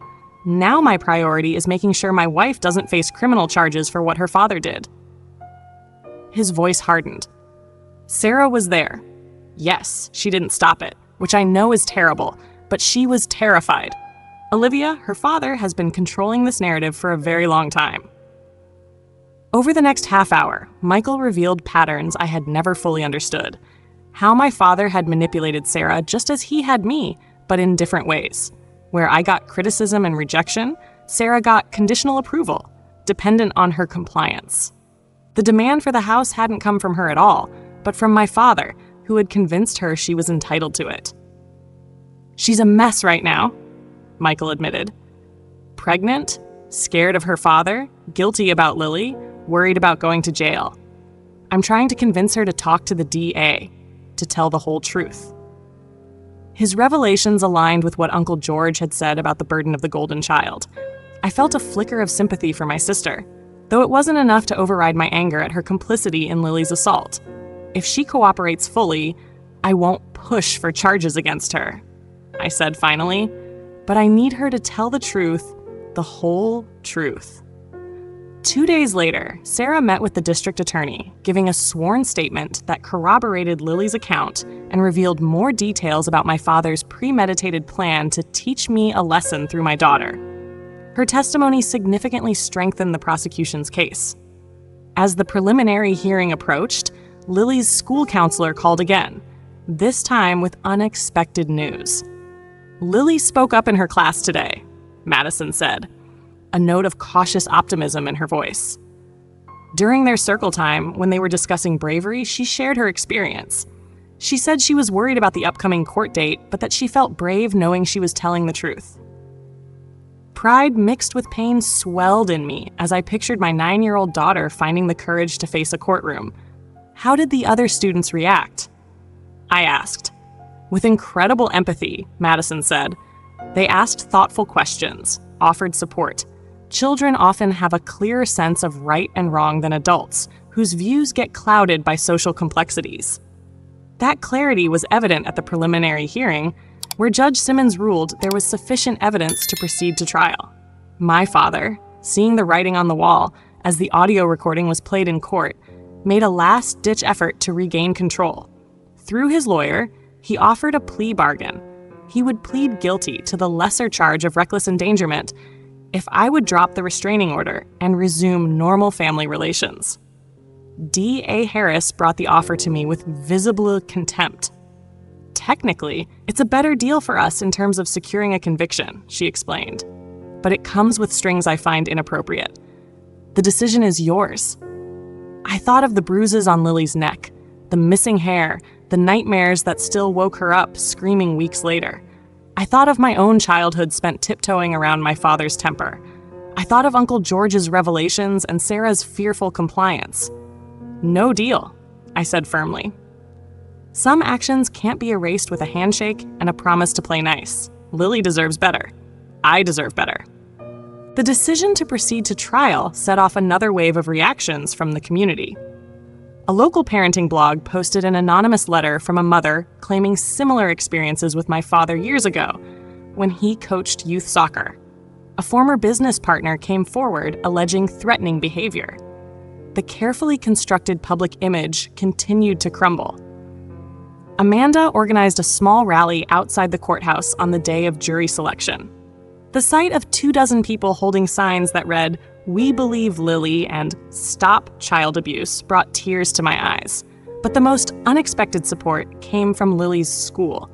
my priority is making sure my wife doesn't face criminal charges for what her father did." His voice hardened. "Sarah was there. Yes, she didn't stop it, which I know is terrible, but she was terrified. Olivia, her father, has been controlling this narrative for a very long time." Over the next half hour, Michael revealed patterns I had never fully understood. How my father had manipulated Sarah just as he had me, but in different ways. Where I got criticism and rejection, Sarah got conditional approval, dependent on her compliance. The demand for the house hadn't come from her at all, but from my father, who had convinced her she was entitled to it. "She's a mess right now," Michael admitted. Pregnant, scared of her father, guilty about Lily, worried about going to jail. "I'm trying to convince her to talk to the DA, to tell the whole truth." His revelations aligned with what Uncle George had said about the burden of the golden child. I felt a flicker of sympathy for my sister, though it wasn't enough to override my anger at her complicity in Lily's assault. If she cooperates fully, I won't push for charges against her, I said finally, but I need her to tell the truth, the whole truth. 2 days later, Sarah met with the district attorney, giving a sworn statement that corroborated Lily's account and revealed more details about my father's premeditated plan to teach me a lesson through my daughter. Her testimony significantly strengthened the prosecution's case. As the preliminary hearing approached, Lily's school counselor called again, this time with unexpected news. "Lily spoke up in her class today," Madison said, a note of cautious optimism in her voice. During their circle time, when they were discussing bravery, she shared her experience. She said she was worried about the upcoming court date, but that she felt brave knowing she was telling the truth. Pride mixed with pain swelled in me as I pictured my 9-year-old daughter finding the courage to face a courtroom. How did the other students react? I asked. With incredible empathy, Madison said. They asked thoughtful questions, offered support. Children often have a clearer sense of right and wrong than adults, whose views get clouded by social complexities. That clarity was evident at the preliminary hearing, where Judge Simmons ruled there was sufficient evidence to proceed to trial. My father, seeing the writing on the wall as the audio recording was played in court, made a last-ditch effort to regain control. Through his lawyer, he offered a plea bargain. He would plead guilty to the lesser charge of reckless endangerment if I would drop the restraining order and resume normal family relations. D.A. Harris brought the offer to me with visible contempt. Technically, it's a better deal for us in terms of securing a conviction, she explained. But it comes with strings I find inappropriate. The decision is yours. I thought of the bruises on Lily's neck, the missing hair, the nightmares that still woke her up screaming weeks later. I thought of my own childhood spent tiptoeing around my father's temper. I thought of Uncle George's revelations and Sarah's fearful compliance. No deal, I said firmly. Some actions can't be erased with a handshake and a promise to play nice. Lily deserves better. I deserve better. The decision to proceed to trial set off another wave of reactions from the community. A local parenting blog posted an anonymous letter from a mother claiming similar experiences with my father years ago when he coached youth soccer. A former business partner came forward alleging threatening behavior. The carefully constructed public image continued to crumble. Amanda organized a small rally outside the courthouse on the day of jury selection. The sight of 24 people holding signs that read, "We believe Lily" and "Stop child abuse" brought tears to my eyes. But the most unexpected support came from Lily's school.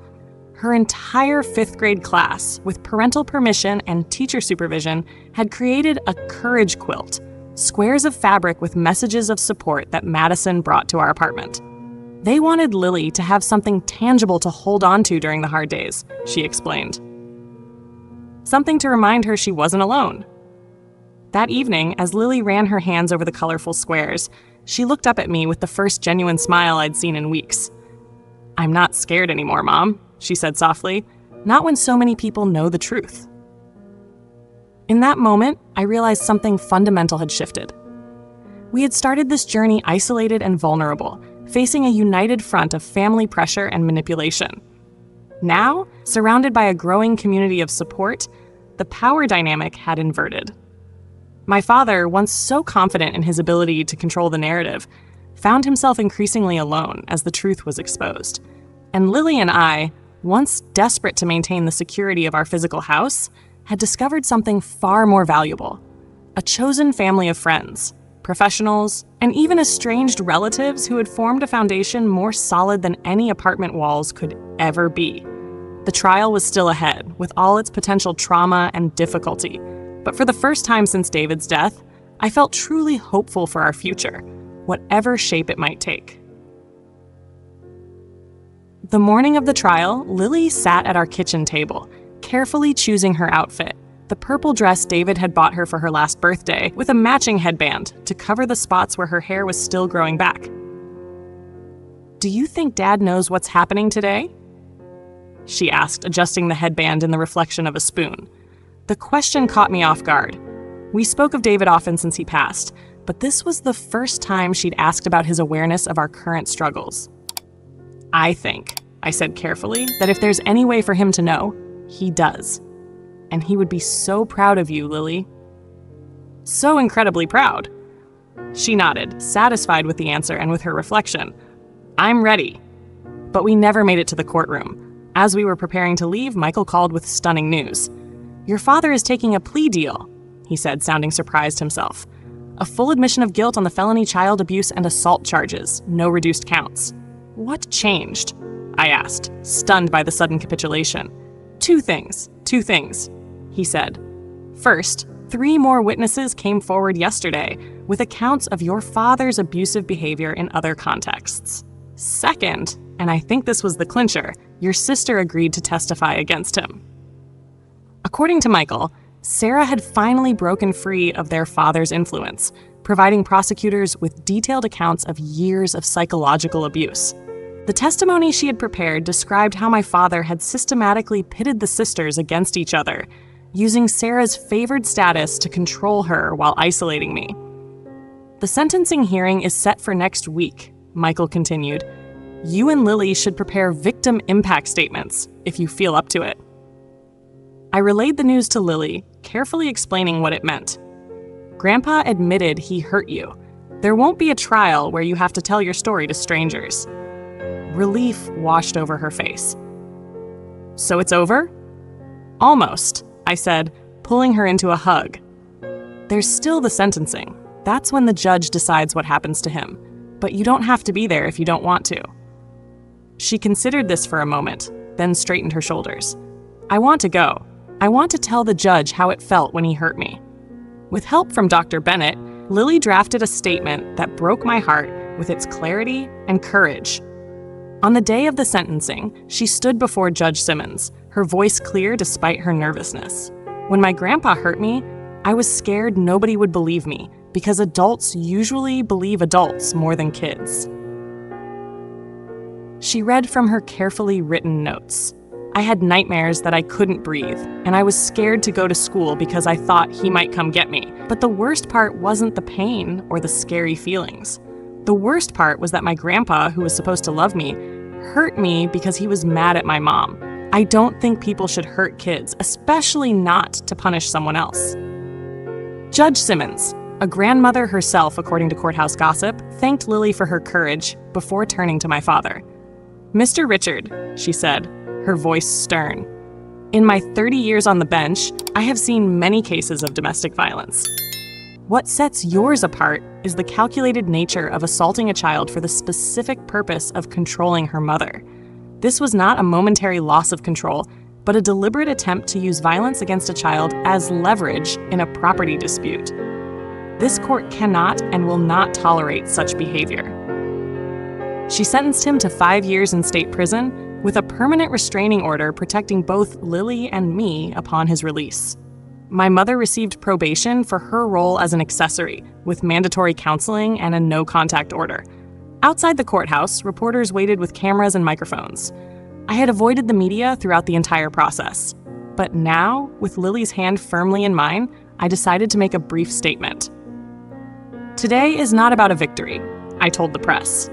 Her entire 5th grade class, with parental permission and teacher supervision, had created a courage quilt, squares of fabric with messages of support that Madison brought to our apartment. They wanted Lily to have something tangible to hold on to during the hard days, she explained. Something to remind her she wasn't alone. That evening, as Lily ran her hands over the colorful squares, she looked up at me with the first genuine smile I'd seen in weeks. "I'm not scared anymore, Mom," she said softly, "not when so many people know the truth." In that moment, I realized something fundamental had shifted. We had started this journey isolated and vulnerable, facing a united front of family pressure and manipulation. Now, surrounded by a growing community of support, the power dynamic had inverted. My father, once so confident in his ability to control the narrative, found himself increasingly alone as the truth was exposed. And Lily and I, once desperate to maintain the security of our physical house, had discovered something far more valuable: a chosen family of friends, professionals, and even estranged relatives who had formed a foundation more solid than any apartment walls could ever be. The trial was still ahead, with all its potential trauma and difficulty, but for the first time since David's death, I felt truly hopeful for our future, whatever shape it might take. The morning of the trial, Lily sat at our kitchen table, carefully choosing her outfit, the purple dress David had bought her for her last birthday, with a matching headband to cover the spots where her hair was still growing back. "Do you think Dad knows what's happening today?" she asked, adjusting the headband in the reflection of a spoon. The question caught me off guard. We spoke of David often since he passed, but this was the first time she'd asked about his awareness of our current struggles. "I think," I said carefully, "that if there's any way for him to know, he does. And he would be so proud of you, Lily." "So incredibly proud." She nodded, satisfied with the answer and with her reflection. "I'm ready." But we never made it to the courtroom. As we were preparing to leave, Michael called with stunning news. "Your father is taking a plea deal," he said, sounding surprised himself. "A full admission of guilt on the felony child abuse and assault charges, no reduced counts." "What changed?" I asked, stunned by the sudden capitulation. Two things, he said. "First, 3 more witnesses came forward yesterday with accounts of your father's abusive behavior in other contexts. Second, and I think this was the clincher, your sister agreed to testify against him. According to Michael, Sarah had finally broken free of their father's influence, providing prosecutors with detailed accounts of years of psychological abuse. The testimony she had prepared described how my father had systematically pitted the sisters against each other, using Sarah's favored status to control her while isolating me. The sentencing hearing is set for next week, Michael continued. You and Lily should prepare victim impact statements if you feel up to it. I relayed the news to Lily, carefully explaining what it meant. Grandpa admitted he hurt you. There won't be a trial where you have to tell your story to strangers. Relief washed over her face. So it's over? Almost, I said, pulling her into a hug. There's still the sentencing. That's when the judge decides what happens to him. But you don't have to be there if you don't want to. She considered this for a moment, then straightened her shoulders. I want to go. I want to tell the judge how it felt when he hurt me. With help from Dr. Bennett, Lily drafted a statement that broke my heart with its clarity and courage. On the day of the sentencing, she stood before Judge Simmons, her voice clear despite her nervousness. When my grandpa hurt me, I was scared nobody would believe me, because adults usually believe adults more than kids. She read from her carefully written notes. I had nightmares that I couldn't breathe, and I was scared to go to school because I thought he might come get me. But the worst part wasn't the pain or the scary feelings. The worst part was that my grandpa, who was supposed to love me, hurt me because he was mad at my mom. I don't think people should hurt kids, especially not to punish someone else. Judge Simmons, a grandmother herself according to courthouse gossip, thanked Lily for her courage before turning to my father. Mr. Richard, she said, her voice stern. In my 30 years on the bench, I have seen many cases of domestic violence. What sets yours apart is the calculated nature of assaulting a child for the specific purpose of controlling her mother. This was not a momentary loss of control, but a deliberate attempt to use violence against a child as leverage in a property dispute. This court cannot and will not tolerate such behavior. She sentenced him to 5 years in state prison with a permanent restraining order protecting both Lily and me upon his release. My mother received probation for her role as an accessory, with mandatory counseling and a no-contact order. Outside the courthouse, reporters waited with cameras and microphones. I had avoided the media throughout the entire process. But now, with Lily's hand firmly in mine, I decided to make a brief statement. Today is not about a victory, I told the press.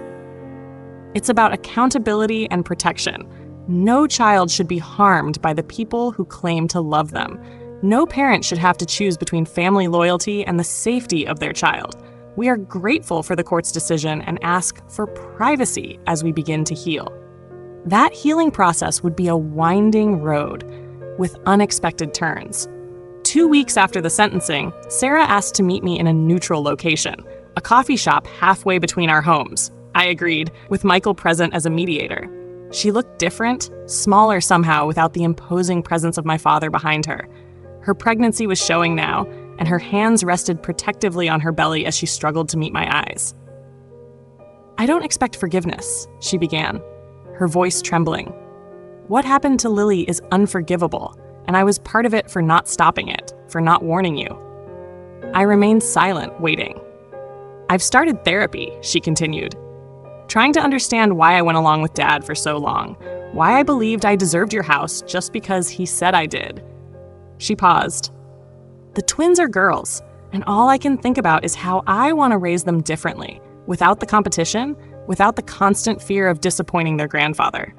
It's about accountability and protection. No child should be harmed by the people who claim to love them. No parent should have to choose between family loyalty and the safety of their child. We are grateful for the court's decision and ask for privacy as we begin to heal. That healing process would be a winding road with unexpected turns. 2 weeks after the sentencing, Sarah asked to meet me in a neutral location, a coffee shop halfway between our homes. I agreed, with Michael present as a mediator. She looked different, smaller somehow without the imposing presence of my father behind her. Her pregnancy was showing now, and her hands rested protectively on her belly as she struggled to meet my eyes. I don't expect forgiveness, she began, her voice trembling. What happened to Lily is unforgivable, and I was part of it for not stopping it, for not warning you. I remained silent, waiting. I've started therapy, she continued, trying to understand why I went along with Dad for so long, why I believed I deserved your house just because he said I did. She paused. The twins are girls, and all I can think about is how I want to raise them differently, without the competition, without the constant fear of disappointing their grandfather.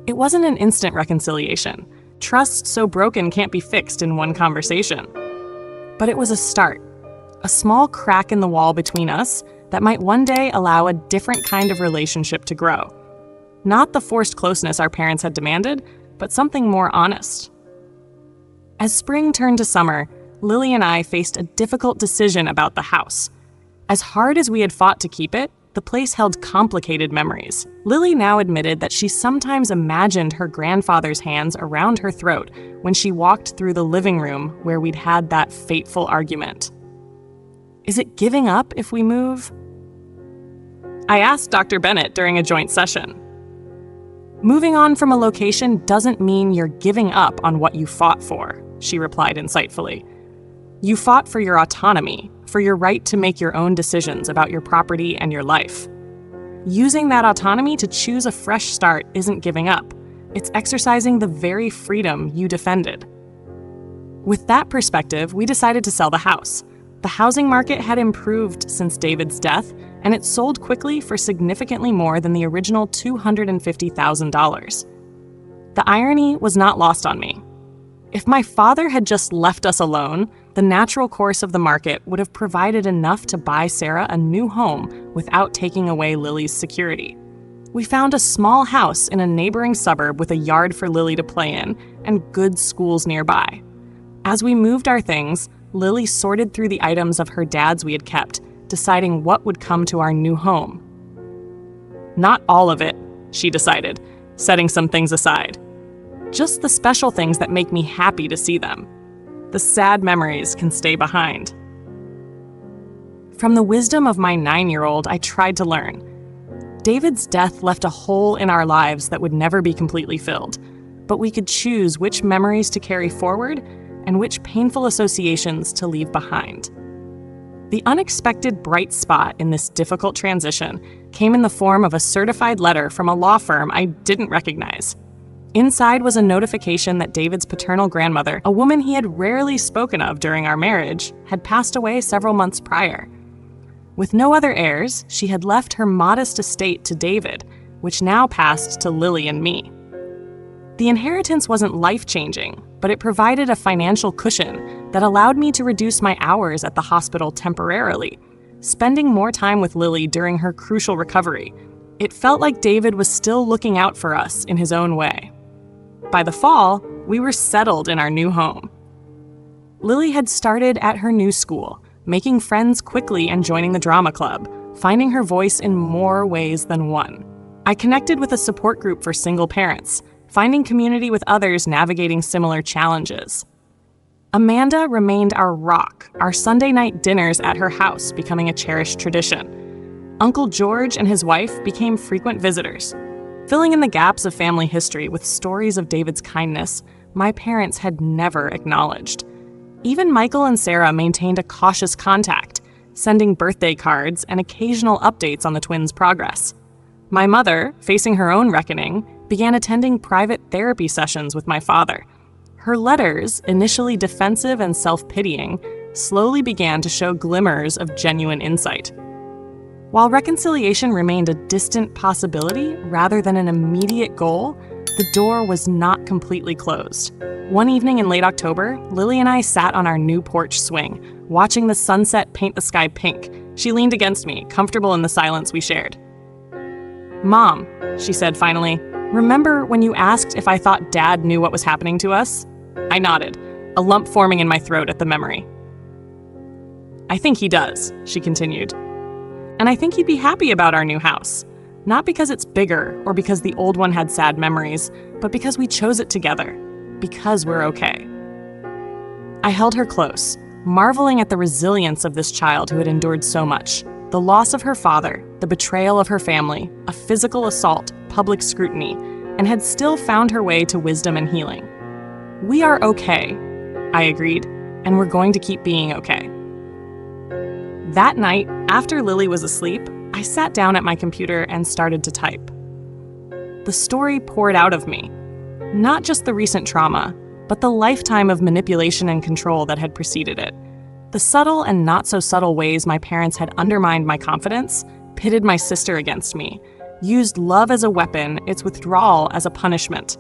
It wasn't an instant reconciliation. Trust so broken can't be fixed in one conversation. But it was a start, a small crack in the wall between us that might one day allow a different kind of relationship to grow. Not the forced closeness our parents had demanded, but something more honest. As spring turned to summer, Lily and I faced a difficult decision about the house. As hard as we had fought to keep it, the place held complicated memories. Lily now admitted that she sometimes imagined her grandfather's hands around her throat when she walked through the living room where we'd had that fateful argument. Is it giving up if we move? I asked Dr. Bennett during a joint session. Moving on from a location doesn't mean you're giving up on what you fought for, she replied insightfully. You fought for your autonomy, for your right to make your own decisions about your property and your life. Using that autonomy to choose a fresh start isn't giving up. It's exercising the very freedom you defended. With that perspective, we decided to sell the house. The housing market had improved since David's death, and it sold quickly for significantly more than the original $250,000. The irony was not lost on me. If my father had just left us alone, the natural course of the market would have provided enough to buy Sarah a new home without taking away Lily's security. We found a small house in a neighboring suburb with a yard for Lily to play in and good schools nearby. As we moved our things, Lily sorted through the items of her dad's we had kept, deciding what would come to our new home. Not all of it, she decided, setting some things aside. Just the special things that make me happy to see them. The sad memories can stay behind. From the wisdom of my 9-year-old, I tried to learn. David's death left a hole in our lives that would never be completely filled, but we could choose which memories to carry forward and which painful associations to leave behind. The unexpected bright spot in this difficult transition came in the form of a certified letter from a law firm I didn't recognize. Inside was a notification that David's paternal grandmother, a woman he had rarely spoken of during our marriage, had passed away several months prior. With no other heirs, she had left her modest estate to David, which now passed to Lily and me. The inheritance wasn't life-changing, but it provided a financial cushion that allowed me to reduce my hours at the hospital temporarily, spending more time with Lily during her crucial recovery. It felt like David was still looking out for us in his own way. By the fall, we were settled in our new home. Lily had started at her new school, making friends quickly and joining the drama club, finding her voice in more ways than one. I connected with a support group for single parents, finding community with others navigating similar challenges. Amanda remained our rock, our Sunday night dinners at her house becoming a cherished tradition. Uncle George and his wife became frequent visitors. Filling in the gaps of family history with stories of David's kindness my parents had never acknowledged. Even Michael and Sarah maintained a cautious contact, sending birthday cards and occasional updates on the twins' progress. My mother, facing her own reckoning, began attending private therapy sessions with my father. Her letters, initially defensive and self-pitying, slowly began to show glimmers of genuine insight. While reconciliation remained a distant possibility rather than an immediate goal, the door was not completely closed. One evening in late October, Lily and I sat on our new porch swing, watching the sunset paint the sky pink. She leaned against me, comfortable in the silence we shared. "Mom," she said finally, "remember when you asked if I thought Dad knew what was happening to us?" I nodded, a lump forming in my throat at the memory. "I think he does," she continued. "And I think he'd be happy about our new house. Not because it's bigger or because the old one had sad memories, but because we chose it together. Because we're okay." I held her close, marveling at the resilience of this child who had endured so much. The loss of her father, the betrayal of her family, a physical assault, public scrutiny, and had still found her way to wisdom and healing. "We are okay," I agreed, "and we're going to keep being okay." That night, after Lily was asleep, I sat down at my computer and started to type. The story poured out of me. Not just the recent trauma, but the lifetime of manipulation and control that had preceded it. The subtle and not so subtle ways my parents had undermined my confidence, pitted my sister against me, used love as a weapon, its withdrawal as a punishment.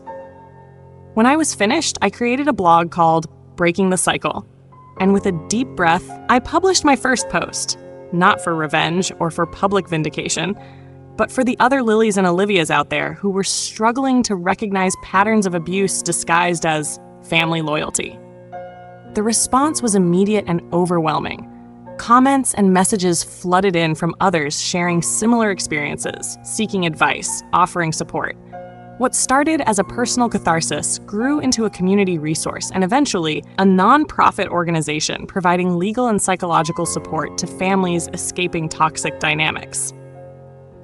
When I was finished, I created a blog called Breaking the Cycle. And with a deep breath, I published my first post, not for revenge or for public vindication, but for the other Lilies and Olivias out there who were struggling to recognize patterns of abuse disguised as family loyalty. The response was immediate and overwhelming. Comments and messages flooded in from others sharing similar experiences, seeking advice, offering support. What started as a personal catharsis grew into a community resource and eventually a nonprofit organization providing legal and psychological support to families escaping toxic dynamics.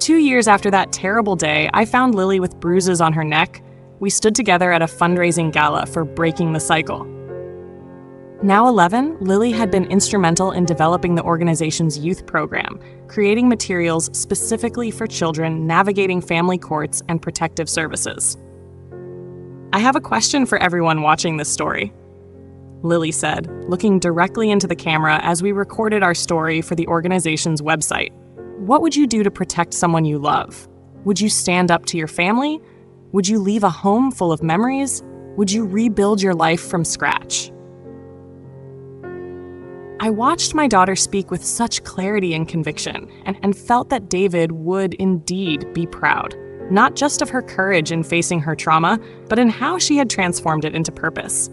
2 years after that terrible day, I found Lily with bruises on her neck. We stood together at a fundraising gala for Breaking the Cycle. Now 11, Lily had been instrumental in developing the organization's youth program, creating materials specifically for children navigating family courts and protective services. "I have a question for everyone watching this story," Lily said, looking directly into the camera as we recorded our story for the organization's website. "What would you do to protect someone you love? Would you stand up to your family? Would you leave a home full of memories? Would you rebuild your life from scratch?" I watched my daughter speak with such clarity and conviction, and felt that David would indeed be proud, not just of her courage in facing her trauma, but in how she had transformed it into purpose.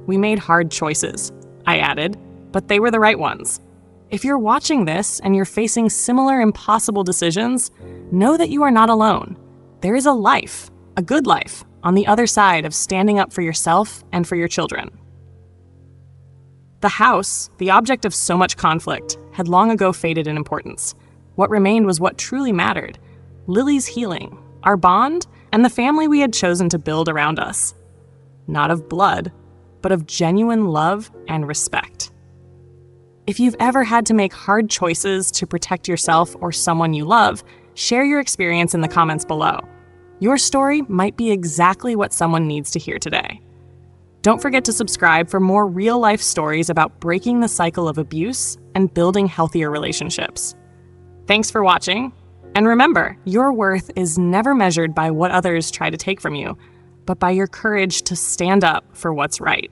"We made hard choices," I added, "but they were the right ones. If you're watching this and you're facing similar impossible decisions, know that you are not alone. There is a life, a good life, on the other side of standing up for yourself and for your children." The house, the object of so much conflict, had long ago faded in importance. What remained was what truly mattered: Lily's healing, our bond, and the family we had chosen to build around us. Not of blood, but of genuine love and respect. If you've ever had to make hard choices to protect yourself or someone you love, share your experience in the comments below. Your story might be exactly what someone needs to hear today. Don't forget to subscribe for more real-life stories about breaking the cycle of abuse and building healthier relationships. Thanks for watching, and remember, your worth is never measured by what others try to take from you, but by your courage to stand up for what's right.